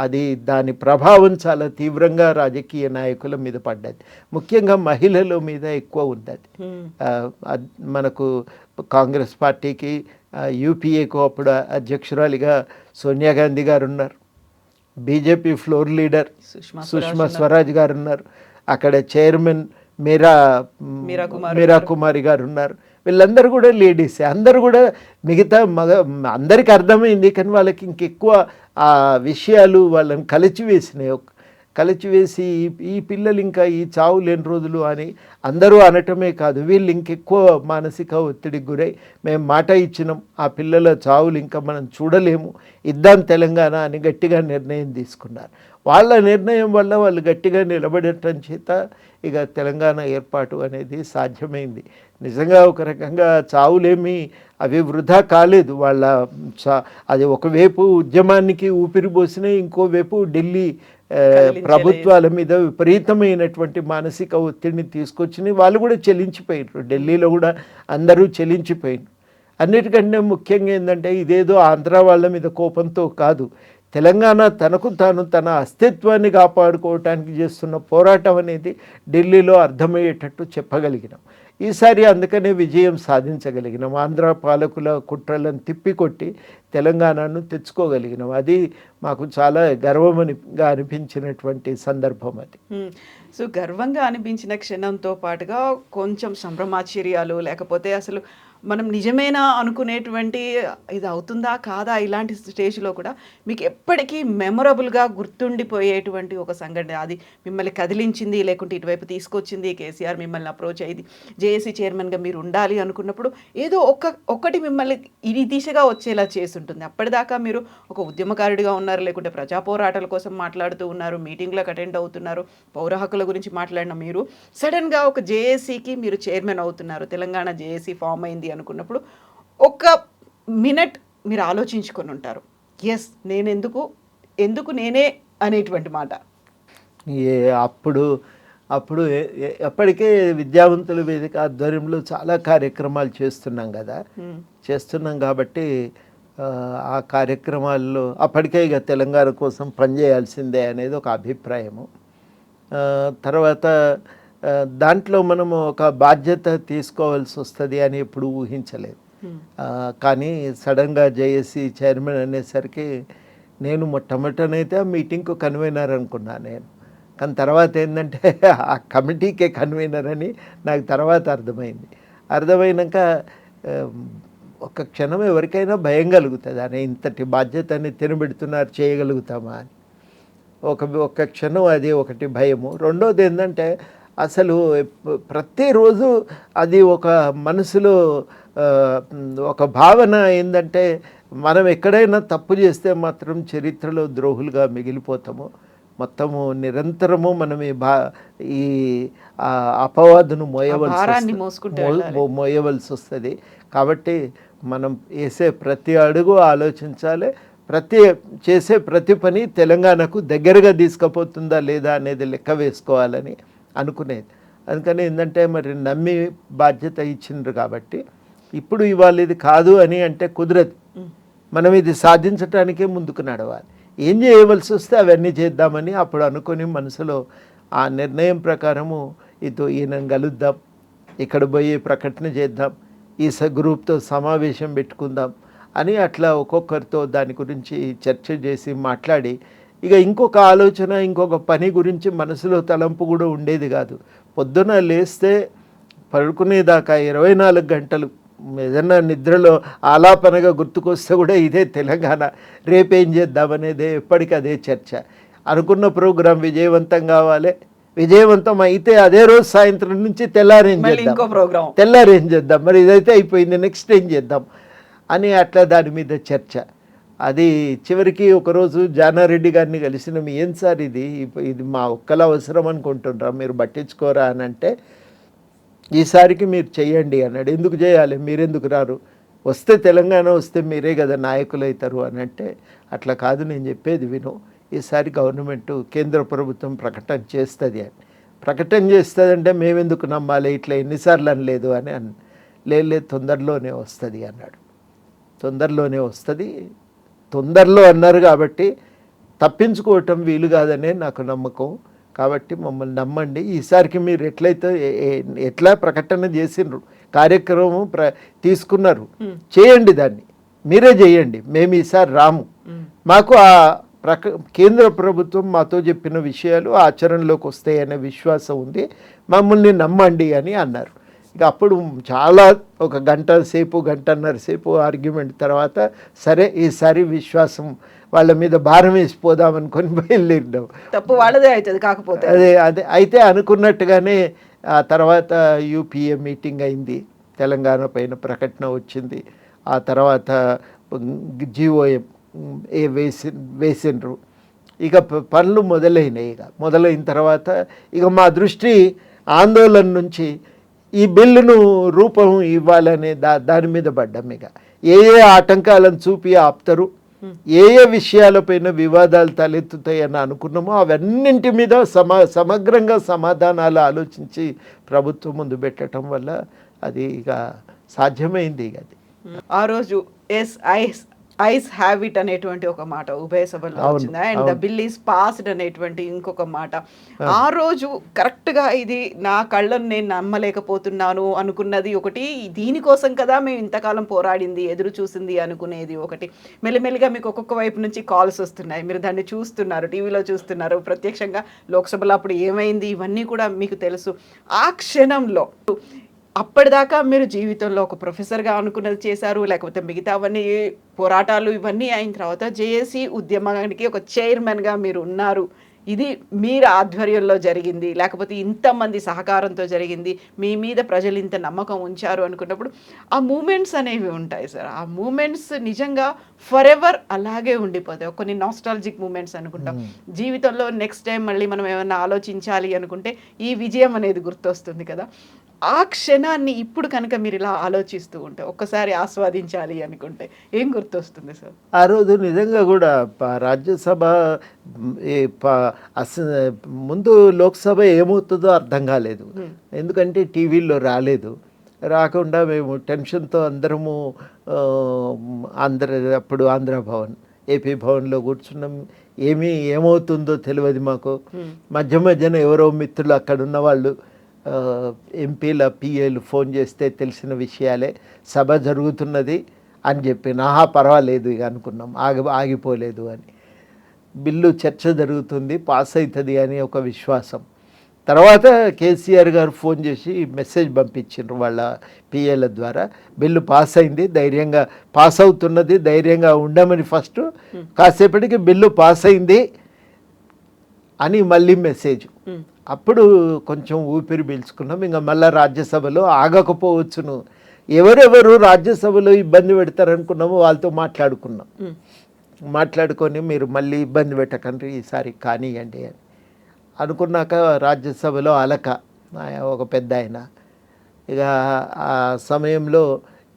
S3: అది దాని ప్రభావం చాలా తీవ్రంగా రాజకీయ నాయకుల మీద పడ్డది, ముఖ్యంగా మహిళల మీద ఎక్కువ ఉంది. అది మనకు కాంగ్రెస్ పార్టీకి యూపీఏకు అప్పుడు అధ్యక్షురాలిగా సోనియా గాంధీ గారు ఉన్నారు, BJP floor leader Sushma Swaraj గారు ఉన్నారు, అక్కడ చైర్మన్ మీరా కుమారి గారు ఉన్నారు. వీళ్ళందరూ కూడా లేడీసే, అందరూ కూడా మిగతా అందరికీ అర్థమైంది, కానీ వాళ్ళకి ఇంకెక్కువ ఆ విషయాలు వాళ్ళని కలిచివేసి ఈ పిల్లలు ఇంకా ఈ చావు లేని రోజులు అని అందరూ అనటమే కాదు, వీళ్ళు ఇంకెక్కువ మానసిక ఒత్తిడికి గురై మేము మాట ఇచ్చినాం, ఆ పిల్లల చావులు ఇంకా మనం చూడలేము, ఇద్దాం తెలంగాణ అని గట్టిగా నిర్ణయం తీసుకున్నారు. వాళ్ళ నిర్ణయం వల్ల వాళ్ళు గట్టిగా నిలబడటం చేత ఇక తెలంగాణ ఏర్పాటు అనేది సాధ్యమైంది. నిజంగా ఒక రకంగా చావులేమి అవి వృధా కాలేదు. అది ఒకవైపు ఉద్యమానికి ఊపిరి పోసినా, ఇంకోవైపు ఢిల్లీ ప్రభుత్వాల మీద విపరీతమైనటువంటి మానసిక ఒత్తిడిని తీసుకొచ్చి వాళ్ళు కూడా చెలించిపోయినారు. ఢిల్లీలో కూడా అందరూ చెలించిపోయినారు. అన్నిటికంటే ముఖ్యంగా ఏంటంటే, ఇదేదో ఆంధ్ర వాళ్ళ మీద కోపంతో కాదు, తెలంగాణ తన అస్తిత్వాన్ని కాపాడుకోవటానికి చేస్తున్న పోరాటం అనేది ఢిల్లీలో అర్థమయ్యేటట్టు చెప్పగలిగినాం. ఈసారి అందుకనే విజయం సాధించగలిగినాం. ఆంధ్ర పాలకుల కుట్రలను తిప్పికొట్టి తెలంగాణను తెచ్చుకోగలిగినాం. అది మాకు చాలా గర్వంగా అనిపించినటువంటి సందర్భం అది.
S2: సో గర్వంగా అనిపించిన క్షణంతో పాటుగా కొంచెం సంభ్రమాశ్చర్యాలు, లేకపోతే అసలు మనం నిజమేనా అనుకునేటువంటి ఇది అవుతుందా కాదా ఇలాంటి స్టేజ్లో కూడా మీకు ఎప్పటికీ మెమొరబుల్గా గుర్తుండిపోయేటువంటి ఒక సంఘటన, అది మిమ్మల్ని కదిలించింది, లేకుంటే ఇటువైపు తీసుకొచ్చింది, కేసీఆర్ మిమ్మల్ని అప్రోచ్ అయ్యింది, జేఏసీ చైర్మన్గా మీరు ఉండాలి అనుకున్నప్పుడు ఏదో ఒకటి మిమ్మల్ని ఈ దిశగా వచ్చేలా చేస్తుంటుంది. అప్పటిదాకా మీరు ఒక ఉద్యమకారుడిగా ఉన్నారు, లేకుంటే ప్రజా పోరాటాల కోసం మాట్లాడుతూ ఉన్నారు, మీటింగ్లకు అటెండ్ అవుతున్నారు, పౌర హక్కుల గురించి మాట్లాడిన మీరు సడన్గా ఒక జేఏసీకి మీరు చైర్మన్ అవుతున్నారు, తెలంగాణ జేఏసీ ఫామ్ అయింది అనుకున్నప్పుడు ఒక మినిట్ మీరు ఆలోచించుకొని ఉంటారు, ఎస్ నేను ఎందుకు నేనే అనేటువంటి మాట.
S3: అప్పుడు ఎప్పటికే విద్యావంతుల వేదిక ఆధ్వర్యంలో చాలా కార్యక్రమాలు చేస్తున్నాం కాబట్టి ఆ కార్యక్రమాల్లో అప్పటికే ఇక తెలంగాణ కోసం పనిచేయాల్సిందే అనేది ఒక అభిప్రాయము. తర్వాత దాంట్లో మనము ఒక బాధ్యత తీసుకోవాల్సి వస్తుంది అని ఎప్పుడు ఊహించలేదు. కానీ సడన్గా జేఏసీ చైర్మన్ అనేసరికి నేను మొట్టమొదటనైతే ఆ మీటింగ్కు కన్వీనర్ అనుకున్నాను నేను. కానీ తర్వాత ఏంటంటే ఆ కమిటీకే కన్వీనర్ అని నాకు తర్వాత అర్థమైనాక ఒక క్షణం ఎవరికైనా భయం కలుగుతుంది, అని ఇంతటి బాధ్యతని తినబెడుతున్నారు, చేయగలుగుతామా అని ఒక క్షణం అది ఒకటి భయము. రెండోది ఏంటంటే, అసలు ప్రతిరోజు అది ఒక మనసులో ఒక భావన ఏంటంటే, మనం ఎక్కడైనా తప్పు చేస్తే మాత్రం చరిత్రలో ద్రోహులుగా మిగిలిపోతాము, మొత్తము నిరంతరము మనం ఈ అపవాదును మోయవలసి వస్తుంది. కాబట్టి మనం వేసే ప్రతి అడుగు ఆలోచించాలి, చేసే ప్రతి పని తెలంగాణకు దగ్గరగా తీసుకుపోతుందా లేదా అనేది లెక్క వేసుకోవాలని అనుకునేది. అందుకని ఏంటంటే మరి నమ్మి బాధ్యత ఇచ్చిండ్రు కాబట్టి ఇప్పుడు ఇవాళ ఇది కాదు అని అంటే కుదరదు. మనం ఇది సాధించడానికే ముందుకు నడవాలి. ఏం చేయవలసి వస్తే అవన్నీ చేద్దామని అప్పుడు అనుకొని మనసులో ఆ నిర్ణయం ప్రకారము ఈయన కలుద్దాం, ఇక్కడ పోయి ప్రకటన చేద్దాం, ఈ గ్రూప్తో సమావేశం పెట్టుకుందాం అని అట్లా ఒక్కొక్కరితో దాని గురించి చర్చ చేసి మాట్లాడి ఇక ఇంకొక ఆలోచన ఇంకొక పని గురించి మనసులో తలంపు కూడా ఉండేది కాదు. పొద్దున లేస్తే పడుకునేదాకా 24 గంటలు ఏదన్నా నిద్రలో ఆలాపనగా గుర్తుకొస్తే కూడా ఇదే తెలంగాణ, రేపేం చేద్దామనేదే ఎప్పటికీ అదే చర్చ. అనుకున్న ప్రోగ్రాం విజయవంతం కావాలి, విజయవంతం అయితే అదే రోజు సాయంత్రం నుంచి తెల్లారేం చేద్దాం, మరి ఇదైతే అయిపోయింది, నెక్స్ట్ ఏం చేద్దాం అని అట్లా దాని మీద చర్చ. అది చివరికి ఒకరోజు జానారెడ్డి గారిని కలిసినాం. ఏం సార్ ఇది మా ఒక్కల అవసరం అనుకుంటున్నారా, మీరు పట్టించుకోరా అని అంటే ఈసారికి మీరు చెయ్యండి అన్నాడు. ఎందుకు చేయాలి, మీరెందుకు రారు, వస్తే తెలంగాణ వస్తే మీరే కదా నాయకులు అవుతారు అని అంటే అట్లా కాదు, నేను చెప్పేది విను, ఈసారి గవర్నమెంట్ కేంద్ర ప్రభుత్వం ప్రకటన చేస్తుంది అని. ప్రకటన చేస్తుందంటే మేమెందుకు నమ్మాలి, ఇట్లా ఎన్నిసార్లు అనలేదు అని లేదు తొందరలోనే వస్తుంది అన్నాడు. తొందరలోనే వస్తుంది, తొందరలో అన్నారు కాబట్టి తప్పించుకోవటం వీలు కాదనే నాకు నమ్మకం. కాబట్టి మమ్మల్ని నమ్మండి, ఈసారికి మీరు ఎట్లా ప్రకటన చేసిండ్రు, కార్యక్రమం తీసుకున్నారు, చేయండి, దాన్ని మీరే చేయండి, మేము ఈసారి రాము, మాకు ఆ కేంద్ర ప్రభుత్వం మాతో చెప్పిన విషయాలు ఆచరణలోకి వస్తాయనే విశ్వాసం ఉంది, మమ్మల్ని నమ్మండి అని అన్నారు. ఇక అప్పుడు చాలా ఒక గంటన్నర సేపు ఆర్గ్యుమెంట్ తర్వాత సరే ఈసారి విశ్వాసం వాళ్ళ మీద భారం వేసిపోదామనుకొని బయలుదేరినాం.
S2: తప్పు వాళ్ళదే అవుతుంది కాకపోతే
S3: అదే అయితే అనుకున్నట్టుగానే ఆ తర్వాత యూపీఏ మీటింగ్ అయింది, తెలంగాణ పైన ప్రకటన వచ్చింది, ఆ తర్వాత జీఓఎం వేసిండ్రు, ఇక పనులు మొదలైనాయి. మొదలైన తర్వాత ఇక మా దృష్టి ఆందోళన నుంచి ఈ బిల్లును రూపం ఇవ్వాలనే దాని మీద పడ్డాం. ఇక ఏ ఆటంకాలను చూపి ఆపుతారు, ఏ విషయాలపైన వివాదాలు తలెత్తుతాయని అనుకున్నామో అవన్నింటి మీద సమగ్రంగా సమాధానాలు ఆలోచించి ప్రభుత్వం ముందు పెట్టడం వల్ల అది ఇక సాధ్యమైంది. ఇక అది
S2: ఆ రోజు ఐస్ హ్యావ్ ఇట్ అనేటువంటి ఒక మాట ఉభయ సభల్లో వచ్చింది, and the bill is passed అనేటువంటి ఇంకొక మాట. ఆ రోజు కరెక్ట్గా ఇది నా కళ్ళను నేను నమ్మలేకపోతున్నాను అనుకున్నది ఒకటి, దీనికోసం కదా మేము ఇంతకాలం పోరాడింది ఎదురు చూసింది అనుకునేది ఒకటి. మెల్లిమెల్లిగా మీకు ఒక్కొక్క వైపు నుంచి కాల్స్ వస్తున్నాయి, మీరు దాన్ని చూస్తున్నారు, టీవీలో చూస్తున్నారు, ప్రత్యక్షంగా లోక్సభలో అప్పుడు ఏమైంది ఇవన్నీ కూడా మీకు తెలుసు. ఆ క్షణంలో అప్పటిదాకా మీరు జీవితంలో ఒక ప్రొఫెసర్గా అనుకున్నది చేశారు, లేకపోతే మిగతావన్నీ పోరాటాలు ఇవన్నీ అయిన తర్వాత జేఏసీ ఉద్యమానికి ఒక చైర్మన్గా మీరు ఉన్నారు, ఇది మీరు ఆధ్వర్యంలో జరిగింది, లేకపోతే ఇంతమంది సహకారంతో జరిగింది, మీ మీద ప్రజలు ఇంత నమ్మకం ఉంచారు అనుకున్నప్పుడు ఆ మూమెంట్స్ అనేవి ఉంటాయి సార్. ఆ మూమెంట్స్ నిజంగా ఫర్ ఎవర్ అలాగే ఉండిపోతాయి. కొన్ని నాస్టాలజిక్ మూమెంట్స్ అనుకుంటాం జీవితంలో. నెక్స్ట్ టైం మళ్ళీ మనం ఏమైనా ఆలోచించాలి అనుకుంటే ఈ విజయం అనేది గుర్తొస్తుంది కదా. ఆ క్షణాన్ని ఇప్పుడు కనుక మీరు ఇలా ఆలోచిస్తూ ఉంటే, ఒక్కసారి ఆస్వాదించాలి అనుకుంటే ఏం గుర్తొస్తుంది సార్?
S3: ఆ రోజు నిజంగా కూడా రాజ్యసభ ముందు లోక్సభ ఏమవుతుందో అర్థం కాలేదు, ఎందుకంటే టీవీల్లో రాలేదు. రాకుండా మేము టెన్షన్తో అందరము అప్పుడు ఆంధ్ర భవన్ ఏపీ భవన్లో కూర్చున్నాం. ఏమవుతుందో తెలియదు మాకు. మధ్యన ఎవరో మిత్రులు అక్కడ ఉన్న వాళ్ళు ఎంపీల పిఏలు ఫోన్ చేస్తే తెలిసిన విషయాలే, సభ జరుగుతున్నది అని చెప్పి పర్వాలేదు ఇక అనుకున్నాం, ఆగిపోలేదు అని. బిల్లు చర్చ జరుగుతుంది, పాస్ అవుతుంది అని ఒక విశ్వాసం. తర్వాత కేసీఆర్ గారు ఫోన్ చేసి మెసేజ్ పంపించారు వాళ్ళ పిఏల ద్వారా, బిల్లు పాస్ అయింది, ధైర్యంగా పాస్ అవుతున్నది, ధైర్యంగా ఉండమని. ఫస్ట్ కాసేపటికి బిల్లు పాస్ అయింది అని మళ్ళీ మెసేజ్. అప్పుడు కొంచెం ఊపిరి పీల్చుకున్నాం. ఇంకా మళ్ళీ రాజ్యసభలో ఆగకపోవచ్చును, ఎవరెవరు రాజ్యసభలో ఇబ్బంది పెడతారనుకున్నామో వాళ్ళతో మాట్లాడుకొని మీరు మళ్ళీ ఇబ్బంది పెట్టకండి ఈసారి కానివ్వండి అని అనుకున్నాక రాజ్యసభలో ఒక పెద్ద ఆయన ఇక ఆ సమయంలో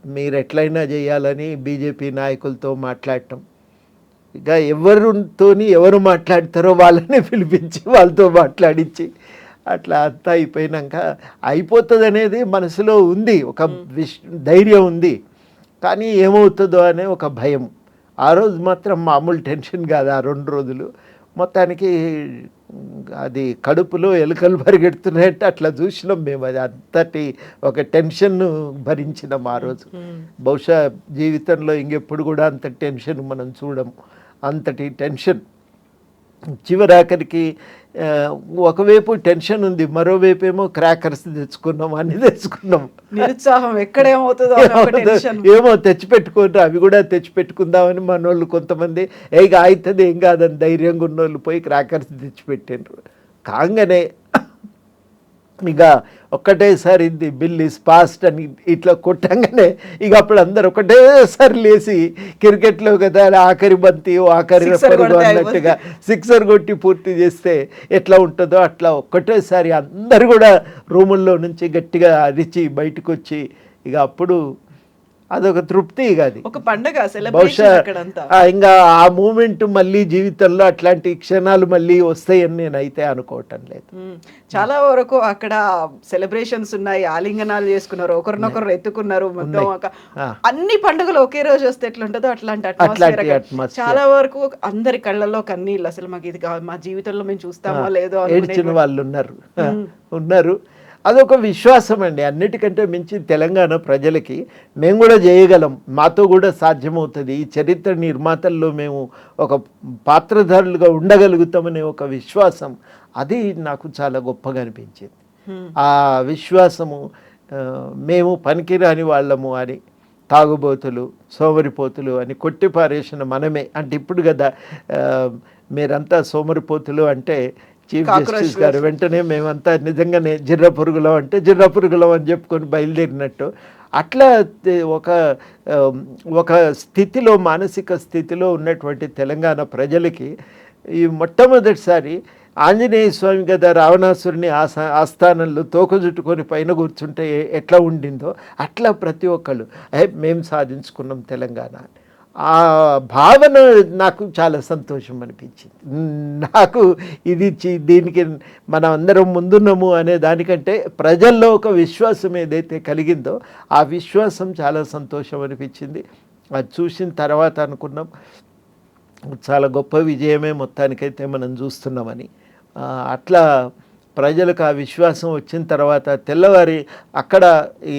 S3: మీరు ఎట్లయినా చేయాలని బీజేపీ నాయకులతో మాట్లాడటం, ఇక ఎవరు మాట్లాడతారో వాళ్ళని పిలిపించి వాళ్ళతో మాట్లాడించి అట్లా అంతా అయిపోయినాక అయిపోతుంది అనేది మనసులో ఉంది, ఒక ధైర్యం ఉంది. కానీ ఏమవుతుందో అనే ఒక భయం. ఆ రోజు మాత్రం మామూలు టెన్షన్ కాదు. ఆ 2 రోజులు మొత్తానికి అది కడుపులో ఎలుకలు పరిగెడుతున్నాయంటే అట్లా చూసినాం మేము. అది అంతటి ఒక టెన్షన్ భరించినాం ఆ రోజు. బహుశా జీవితంలో ఇంకెప్పుడు కూడా అంత టెన్షన్ మనం చూడము. అంతటి టెన్షన్. చివరాఖరికి ఒకవైపు టెన్షన్ ఉంది, మరోవైపు ఏమో క్రాకర్స్ తెచ్చుకున్నాం, అన్ని తెచ్చుకున్నాం.
S2: నిరుత్సాహం ఎక్కడేమవుతుందో అని ఒక టెన్షన్.
S3: ఏమో తెచ్చిపెట్టుకుంటూ అవి కూడా తెచ్చిపెట్టుకుందామని మనోళ్ళు కొంతమంది ఏగా అవుతుంది ఏం కాదని ధైర్యంగా ఉన్నోళ్ళు పోయి క్రాకర్స్ తెచ్చిపెట్టారు. కాగానే ఇక ఒక్కటేసారి ఇది బిల్ ఇస్ పాస్ట్ అని ఇట్లా కొట్టంగానే ఇక అప్పుడు అందరు ఒకటేసారి లేచి క్రికెట్లో కదా ఆఖరి బంతి ఆఖరి పరుగు అన్నట్టుగా సిక్సర్ కొట్టి పూర్తి చేస్తే ఎట్లా ఉంటుందో అట్లా ఒక్కటేసారి అందరు కూడా రూముల్లో నుంచి గట్టిగా అరిచి బయటకు వచ్చి ఇక అప్పుడు అదొక తృప్తి. ఇక అది
S2: ఒక పండగ
S3: బహుశా ఇంకా ఆ మూమెంట్ మళ్ళీ జీవితంలో అట్లాంటి క్షణాలు మళ్ళీ వస్తాయని నేనైతే అనుకోవటం లేదు.
S2: చాలా వరకు అక్కడ సెలబ్రేషన్స్ ఉన్నాయి, ఆలింగనాలు చేసుకున్నారు, ఒకరినొకరు ఎత్తుకున్నారు, మొత్తం అన్ని పండుగలు ఒకే రోజు వస్తే ఎట్లుంటుందో అట్లాంటి అట్మాస్ఫియర్. చాలా వరకు అందరి కళ్ళల్లో కన్నీళ్ళు. అసలు మాకు ఇది మా జీవితంలో మేము చూస్తామో లేదో
S3: ఏడ్చిన వాళ్ళు ఉన్నారు. అదొక విశ్వాసం అండి. అన్నిటికంటే మించి తెలంగాణ ప్రజలకి మేము కూడా చేయగలం, మాతో కూడా సాధ్యమవుతుంది, ఈ చరిత్ర నిర్మాతల్లో మేము ఒక పాత్రధారులుగా ఉండగలుగుతామనే ఒక విశ్వాసం, అది నాకు చాలా గొప్పగా అనిపించింది. ఆ విశ్వాసము మేము పనికిరాని వాళ్ళము అని, తాగుబోతులు సోమరిపోతులు అని కొట్టిపారేసిన మనమే. అంటే ఇప్పుడు కదా మీరంతా సోమరిపోతులు అంటే చీఫ్ జస్టిస్ గారు వెంటనే మేమంతా నిజంగానే జిర్ర పురుగులం అంటే జిర్ర పురుగులం అని చెప్పుకొని బయలుదేరినట్టు అట్లా ఒక స్థితిలో, మానసిక స్థితిలో ఉన్నటువంటి తెలంగాణ ప్రజలకి ఈ మొట్టమొదటిసారి ఆంజనేయ స్వామి కదా రావణాసురుని ఆస్థానంలో తోక చుట్టుకొని పైన కూర్చుంటే ఎట్లా ఉండిందో అట్లా ప్రతి ఒక్కళ్ళు మేము సాధించుకున్నాం తెలంగాణ. ఆ భావన నాకు చాలా సంతోషం అనిపించింది. నాకు దీనికి మనం అందరం ముందున్నాము అనే దానికంటే ప్రజల్లో ఒక విశ్వాసం ఏదైతే కలిగిందో ఆ విశ్వాసం చాలా సంతోషం అనిపించింది. అది చూసిన తర్వాత అనుకున్నాం చాలా గొప్ప విజయమే మొత్తానికైతే మనం చూస్తున్నామని. అట్లా ప్రజలకు ఆ విశ్వాసం వచ్చిన తర్వాత తెల్లవారి అక్కడ ఈ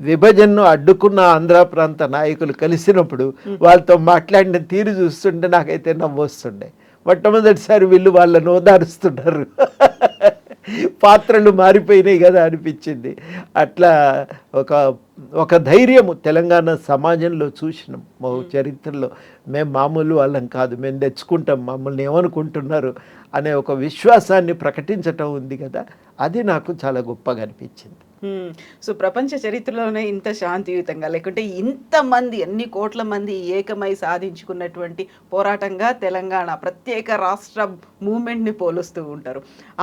S3: విభజనను అడ్డుకున్న ఆంధ్ర ప్రాంత నాయకులు కలిసినప్పుడు వాళ్ళతో మాట్లాడిన తీరు చూస్తుంటే నాకైతే నవ్వొస్తుండే. మొట్టమొదటిసారి వీళ్ళు వాళ్ళని ఓదారుస్తున్నారు, పాత్రలు మారిపోయినాయి కదా అనిపించింది. అట్లా ఒక ధైర్యము తెలంగాణ సమాజంలో చూసినాం. చరిత్రలో మేము మామూలు వాళ్ళం కాదు, మేము తెచ్చుకుంటాం, మమ్మల్ని ఏమనుకుంటున్నారు అనే ఒక విశ్వాసాన్ని ప్రకటించటం ఉంది కదా, అది నాకు చాలా గొప్పగా అనిపించింది.
S2: సో ప్రపంచ చరిత్రలోనే ఇంత శాంతియుతంగా, లేకుంటే ఇంతమంది ఎన్ని కోట్ల మంది ఏకమై సాధించుకున్నటువంటి పోరాటంగా తెలంగాణ ప్రత్యేక రాష్ట్ర మూమెంట్ని పోలుస్తూ ఉంటారు.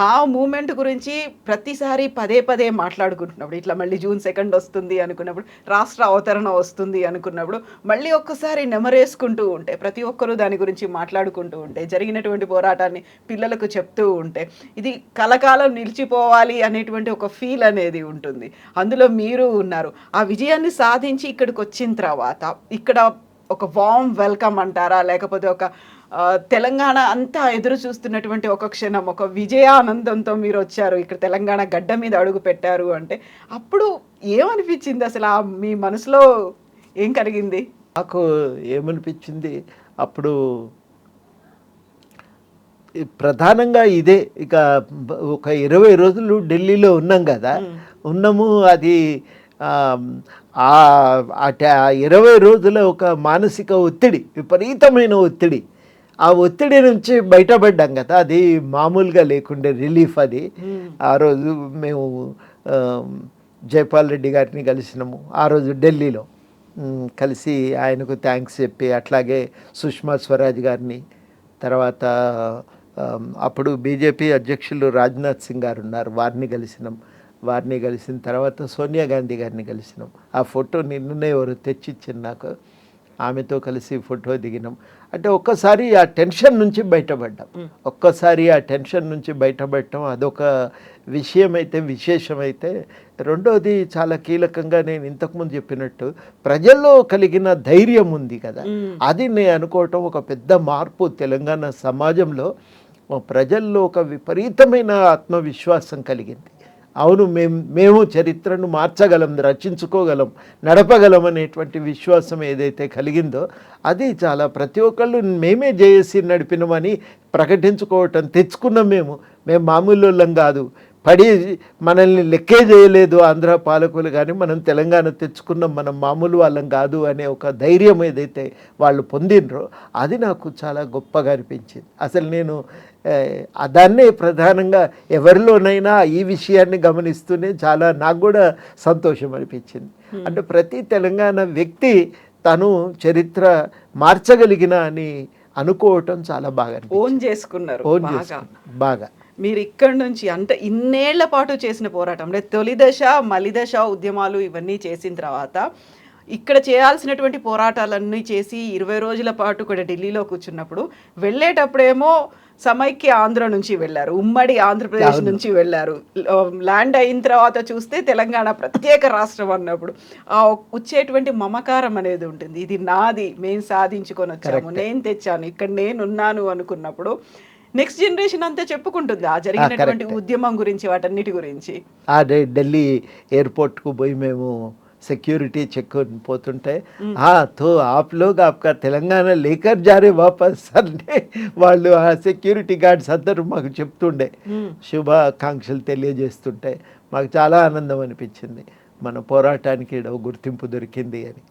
S2: ఆ మూమెంట్ గురించి ప్రతిసారి పదే మాట్లాడుకుంటున్నప్పుడు, ఇట్లా మళ్ళీ June 2 వస్తుంది అనుకున్నప్పుడు, రాష్ట్ర అవతరణ వస్తుంది అనుకున్నప్పుడు, మళ్ళీ ఒక్కసారి నెమరేసుకుంటూ ఉంటే, ప్రతి ఒక్కరూ దాని గురించి మాట్లాడుకుంటూ ఉంటే, జరిగినటువంటి పోరాటాన్ని పిల్లలకు చెప్తూ ఉంటే, ఇది కలకాలం నిలిచిపోవాలి అనేటువంటి ఒక ఫీల్ అనేది ఉంటుంది. అందులో మీరు ఉన్నారు. ఆ విజయాన్ని సాధించి ఇక్కడికి వచ్చిన తర్వాత ఇక్కడ ఒక వార్మ్ వెల్కమ్ అంటారా, లేకపోతే ఒక తెలంగాణ అంతా ఎదురు చూస్తున్నటువంటి ఒక క్షణం, ఒక విజయానందంతో మీరు వచ్చారు, ఇక్కడ తెలంగాణ గడ్డ మీద అడుగు పెట్టారు అంటే అప్పుడు ఏమనిపించింది? అసలు మీ మనసులో ఏం కలిగింది?
S3: నాకు ఏమనిపించింది అప్పుడు ప్రధానంగా ఇదే. ఇక ఒక 20 రోజులు ఢిల్లీలో ఉన్నాం కదా, ఉన్నాము. అది 20 రోజుల ఒక మానసిక ఒత్తిడి, విపరీతమైన ఒత్తిడి. ఆ ఒత్తిడి నుంచి బయటపడ్డాం కదా, అది మామూలుగా లేకుండే రిలీఫ్ అది. ఆ రోజు మేము జైపాల్ రెడ్డి గారిని కలిసినాము ఆ రోజు ఢిల్లీలో. కలిసి ఆయనకు థ్యాంక్స్ చెప్పి, అట్లాగే సుష్మా స్వరాజ్ గారిని, తర్వాత అప్పుడు బీజేపీ అధ్యక్షులు రాజ్నాథ్ సింగ్ గారు ఉన్నారు, వారిని కలిసిన తర్వాత సోనియా గాంధీ గారిని కలిసినాం. ఆ ఫోటో నిన్ననే ఎవరు తెచ్చిచ్చింది నాకు. ఆమెతో కలిసి ఫోటో దిగినాం. అంటే ఒక్కసారి ఆ టెన్షన్ నుంచి బయటపడ్డాం. ఒక్కసారి ఆ టెన్షన్ నుంచి బయటపడటం అదొక విశేషమైతే, రెండోది చాలా కీలకంగా నేను ఇంతకుముందు చెప్పినట్టు ప్రజల్లో కలిగిన ధైర్యం ఉంది కదా, అది నేను అనుకోవటం ఒక పెద్ద మార్పు తెలంగాణ సమాజంలో. ప్రజల్లో ఒక విపరీతమైన ఆత్మవిశ్వాసం కలిగింది. అవును, మేము చరిత్రను మార్చగలం, రచించుకోగలం, నడపగలం అనేటువంటి విశ్వాసం ఏదైతే కలిగిందో అది చాలా ప్రతి ఒక్కళ్ళు మేమే జేఏసీ నడిపినామని ప్రకటించుకోవటం తెచ్చుకున్నాం. మేము మామూలు వాళ్ళం కాదు, పడి మనల్ని లెక్కే చేయలేదు ఆంధ్ర పాలకులు, కానీ మనం తెలంగాణ తెచ్చుకున్నాం, మనం మామూలు వాళ్ళం కాదు అనే ఒక ధైర్యం ఏదైతే వాళ్ళు పొందినరో అది నాకు చాలా గొప్పగా అనిపించింది. అసలు నేను దాన్నే ప్రధానంగా ఎవరిలోనైనా ఈ విషయాన్ని గమనిస్తూనే చాలా నాకు కూడా సంతోషం అనిపించింది. అంటే ప్రతి తెలంగాణ వ్యక్తి తను చరిత్ర మార్చగలిగిన అని అనుకోవటం చాలా బాగా
S2: ఓన్ చేసుకున్నారు
S3: బాగా.
S2: మీరు ఇక్కడి నుంచి అంటే ఇన్నేళ్ల పాటు చేసిన పోరాటం, అంటే తొలి దశ మలి దశ ఉద్యమాలు ఇవన్నీ చేసిన తర్వాత ఇక్కడ చేయాల్సినటువంటి పోరాటాలన్నీ చేసి 20 రోజుల పాటు కూడా ఢిల్లీలో కూర్చున్నప్పుడు వెళ్ళేటప్పుడేమో సమైక్య ఆంధ్ర నుంచి వెళ్ళారు, ఉమ్మడి ఆంధ్రప్రదేశ్ నుంచి వెళ్ళారు. ల్యాండ్ అయిన తర్వాత చూస్తే తెలంగాణ ప్రత్యేక రాష్ట్రం అన్నప్పుడు ఆ వచ్చేటువంటి మమకారం అనేది ఉంటుంది. ఇది నాది, మేము సాధించుకొని వచ్చాము, నేను తెచ్చాను, ఇక్కడ నేనున్నాను అనుకున్నప్పుడు నెక్స్ట్ జనరేషన్ అంతా చెప్పుకుంటుంది ఆ జరిగినటువంటి ఉద్యమం గురించి, వాటన్నిటి గురించి.
S3: ఢిల్లీ ఎయిర్పోర్ట్కు పోయి మేము सिक्योरिटी चेक పోతుంటే తో आप लोग आपका తెలంగాణ లేకర్ జారే వాపస్ అంటే వాళ్ళు ఆ సెక్యూరిటీ గార్డ్స్ అందరూ మాకు చెప్తుండే, శుభాకాంక్షలు తెలియజేస్తుంటే మాకు చాలా ఆనందం అనిపించింది. మన పోరాటానికి గుర్తింపు దొరికింది అని.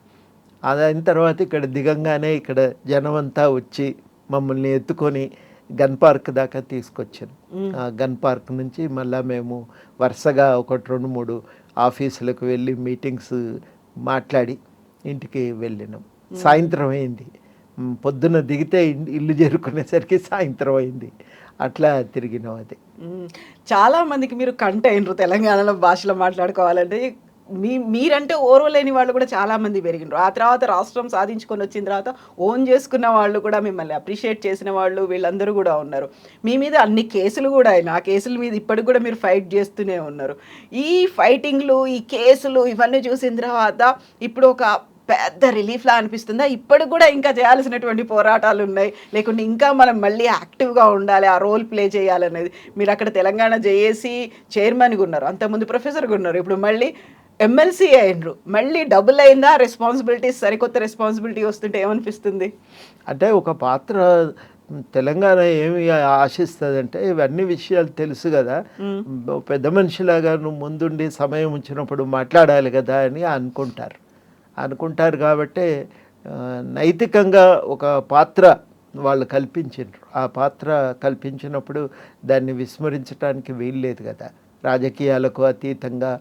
S3: అదైన తర్వాత ఇక్కడ దిగంగానే ఇక్కడ జనమంతా వచ్చి మమ్మల్ని ఎత్తుకొని గన్ పార్క్ దాకా తీసుకొచ్చాను. ఆ గన్ పార్క్ నుంచి మళ్ళీ మేము వరుసగా 1-2-3 ఆఫీసులకు వెళ్ళి మీటింగ్స్ మాట్లాడి ఇంటికి వెళ్ళినాం. సాయంత్రం అయింది, పొద్దున దిగితే ఇల్లు చేరుకునేసరికి సాయంత్రం అయింది. అట్లా తిరిగినాం. అది
S2: చాలా మందికి మీరు కంటైనరు తెలంగాణలో భాషలో మాట్లాడుకోవాలంటే మీరంటే ఓర్వలేని వాళ్ళు కూడా చాలామంది పెరిగినారు. ఆ తర్వాత రాష్ట్రం సాధించుకొని వచ్చిన తర్వాత ఓన్ చేసుకున్న వాళ్ళు కూడా, మిమ్మల్ని అప్రిషియేట్ చేసిన వాళ్ళు వీళ్ళందరూ కూడా ఉన్నారు. మీ మీద అన్ని కేసులు కూడా అయినా ఆ కేసుల మీద ఇప్పటికి కూడా మీరు ఫైట్ చేస్తూనే ఉన్నారు. ఈ ఫైటింగ్లు, ఈ కేసులు ఇవన్నీ చూసిన తర్వాత ఇప్పుడు ఒక పెద్ద రిలీఫ్లా అనిపిస్తుందా? ఇప్పటికి కూడా ఇంకా చేయాల్సినటువంటి పోరాటాలు ఉన్నాయి, లేకుంటే ఇంకా మనం మళ్ళీ యాక్టివ్గా ఉండాలి, ఆ రోల్ ప్లే చేయాలనేది? మీరు అక్కడ తెలంగాణ జేఏసీ చైర్మన్గా ఉన్నారు, అంతకుముందు ప్రొఫెసర్గా ఉన్నారు, ఇప్పుడు మళ్ళీ ఎమ్మెల్సీ అయినరు, మళ్ళీ డబుల్ అయిందా రెస్పాన్సిబిలిటీస్? సరికొత్త రెస్పాన్సిబిలిటీ వస్తుంటే ఏమనిపిస్తుంది?
S3: అంటే ఒక పాత్ర తెలంగాణ ఏమి ఆశిస్తుందంటే ఇవన్నీ విషయాలు తెలుసు కదా, పెద్ద మనిషిలాగా నువ్వు ముందుండి సమయం ఉంచినప్పుడు మాట్లాడాలి కదా అని అనుకుంటారు కాబట్టి నైతికంగా ఒక పాత్ర వాళ్ళు కల్పించారు. ఆ పాత్ర కల్పించినప్పుడు దాన్ని విస్మరించడానికి వీల్లేదు కదా. రాజకీయాలకు అతీతంగా,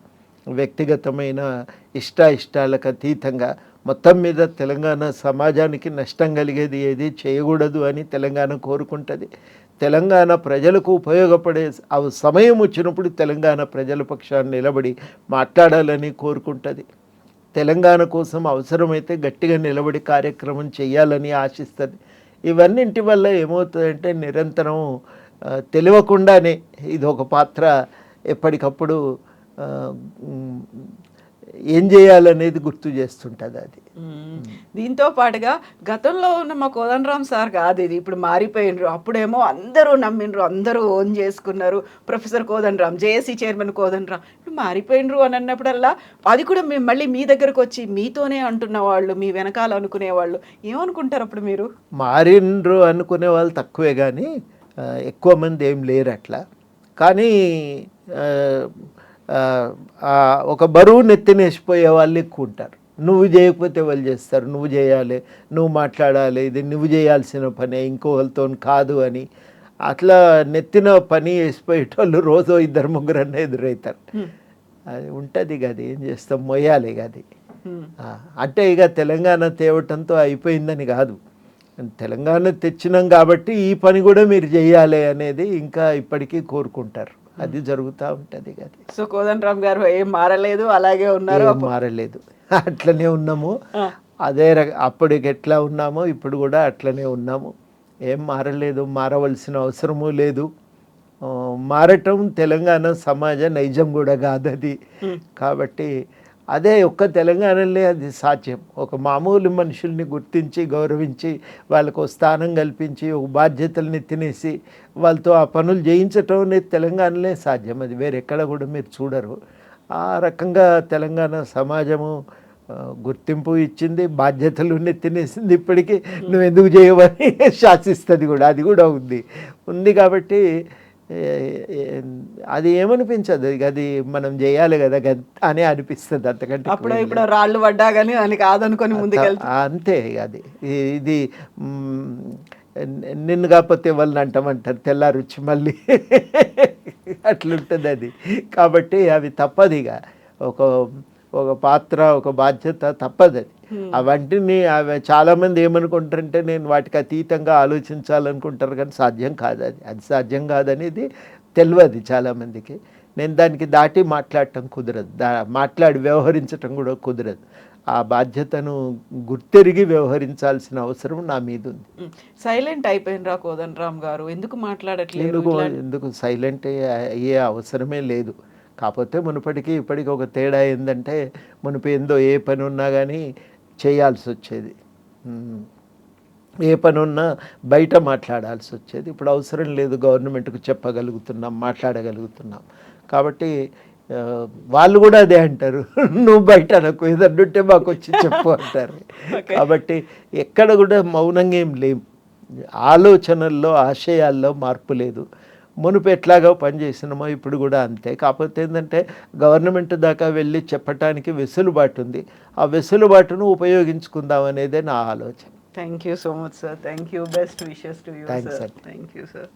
S3: వ్యక్తిగతమైన ఇష్టాలకు అతీతంగా మొత్తం మీద తెలంగాణ సమాజానికి నష్టం కలిగేది ఏది చేయకూడదు అని తెలంగాణ కోరుకుంటుంది. తెలంగాణ ప్రజలకు ఉపయోగపడే సమయం వచ్చినప్పుడు తెలంగాణ ప్రజల పక్షాన్ని నిలబడి మాట్లాడాలని కోరుకుంటుంది. తెలంగాణ కోసం అవసరమైతే గట్టిగా నిలబడి కార్యక్రమం చేయాలని ఆశిస్తుంది. ఇవన్నింటి వల్ల ఏమవుతుందంటే నిరంతరం తెలియకుండానే ఇది ఒక పాత్ర ఎప్పటికప్పుడు ఏం చేయాలనేది గుర్తు చేస్తుంటుంది. అది
S2: దీంతో పాటుగా గతంలో ఉన్న మా కోదండరామ్ సార్ కాదు ఇది, ఇప్పుడు మారిపోయినరు. అప్పుడేమో అందరూ నమ్మినరు, అందరూ ఓన్ చేసుకున్నారు, professor Kodandaram, JAC chairman Kodandaram. ఇప్పుడు మారిపోయినరు అని అన్నప్పుడల్లా అది కూడా మేము మళ్ళీ మీ దగ్గరకు వచ్చి మీతోనే అంటున్న వాళ్ళు, మీ వెనకాల అనుకునే వాళ్ళు ఏమనుకుంటారు? అప్పుడు మీరు
S3: మారినరు అనుకునే వాళ్ళు తక్కువే, కానీ ఎక్కువ మంది ఏం లేరు అట్లా. కానీ ఒక బరువు నెత్తినేసిపోయే వాళ్ళు ఎక్కువ ఉంటారు. నువ్వు చేయకపోతే వాళ్ళు చేస్తారు, నువ్వు చేయాలి, నువ్వు మాట్లాడాలి, ఇది నువ్వు చేయాల్సిన పనే, ఇంకోళ్ళతో కాదు అని అట్లా నెత్తిన పని వేసిపోయేటోళ్ళు రోజు 2-3 అన్న ఎదురవుతారు. అది ఉంటుంది కదా, ఏం చేస్తాం, మొయ్యాలి అది. అంటే ఇక తెలంగాణ తేవటంతో అయిపోయిందని కాదు, తెలంగాణ తెచ్చినాం కాబట్టి ఈ పని కూడా మీరు చేయాలి అనేది ఇంకా ఇప్పటికీ కోరుకుంటారు. అది జరుగుతూ ఉంటుంది కదా.
S2: సో కోదండరామ్ గారు ఏం మారలేదు, అలాగే ఉన్నారు,
S3: మారలేదు, అట్లనే ఉన్నాము. అదే అప్పటికి ఎట్లా ఉన్నామో ఇప్పుడు కూడా అట్లనే ఉన్నాము. ఏం మారలేదు, మారవలసిన అవసరము లేదు. మారటం తెలంగాణ సమాజ నైజం కూడా కాదు అది. కాబట్టి అదే ఒక్క తెలంగాణలో అది సాధ్యం. ఒక మామూలు మనుషుల్ని గుర్తించి గౌరవించి వాళ్ళకు స్థానం కల్పించి ఒక బాధ్యతల్ని తినేసి వాళ్ళతో ఆ పనులు చేయించటం అనేది తెలంగాణలో సాధ్యం. అది వేరెక్కడ కూడా మీరు చూడరు. ఆ రకంగా తెలంగాణ సమాజము గుర్తింపు ఇచ్చింది, బాధ్యతలు తినేసింది. ఇప్పటికీ నువ్వు ఎందుకు చేయవని శాసిస్తుంది కూడా, అది కూడా ఉంది కాబట్టి అది ఏమనిపించదు, అది మనం చేయాలి కదా అని అనిపిస్తుంది. అంతకంటే
S2: అప్పుడు ఇప్పుడు రాళ్ళు పడ్డా కానీ అని కాదనుకొని ముందుకెళ్తా
S3: అంతే. అది ఇది నిన్ను కాకపోతే వాళ్ళని అంటామంటారు తెల్లారుచ్చి మళ్ళీ అట్లుంటుంది అది. కాబట్టి అవి తప్పదిగా, ఒక పాత్ర, ఒక బాధ్యత తప్పదు అది. అవంటిని అవి చాలామంది ఏమనుకుంటారంటే నేను వాటికి అతీతంగా ఆలోచించాలనుకుంటారు, కానీ సాధ్యం కాదు అది సాధ్యం కాదనేది తెలియదు చాలామందికి. నేను దానికి దాటి మాట్లాడటం కుదరదు, మాట్లాడి వ్యవహరించటం కూడా కుదరదు. ఆ బాధ్యతను గుర్తెరిగి వ్యవహరించాల్సిన అవసరం నా మీద ఉంది.
S2: సైలెంట్ అయిపోయినరా కోదండరామ్ గారు, ఎందుకు మాట్లాడట్లేదు?
S3: ఎందుకు సైలెంట్ అయ్యే అవసరమే లేదు. కాకపోతే మునుపటికి ఇప్పటికి ఒక తేడా ఏంటంటే, మునుపు ఏందో ఏ పని ఉన్నా కానీ చేయాల్సి వచ్చేది, ఏ పని ఉన్నా బయట మాట్లాడాల్సి వచ్చేది. ఇప్పుడు అవసరం లేదు, గవర్నమెంట్కు చెప్పగలుగుతున్నాం, మాట్లాడగలుగుతున్నాం. కాబట్టి వాళ్ళు కూడా అదే అంటారు, నువ్వు బయట నాకు ఏదన్నుంటే మాకు వచ్చి చెప్పు అంటారు. కాబట్టి ఎక్కడ కూడా మౌనంగా ఏం లేవు. ఆలోచనల్లో, ఆశయాల్లో మార్పు లేదు. మునుపు ఎట్లాగా పనిచేసినామో ఇప్పుడు కూడా అంతే. కాకపోతే ఏంటంటే గవర్నమెంట్ దాకా వెళ్ళి చెప్పటానికి వెసులుబాటు ఉంది. ఆ వెసులుబాటును ఉపయోగించుకుందాం అనేదే నా ఆలోచన.
S2: Thank you so much sir. Thank you. Best wishes to you sir. Thank you sir.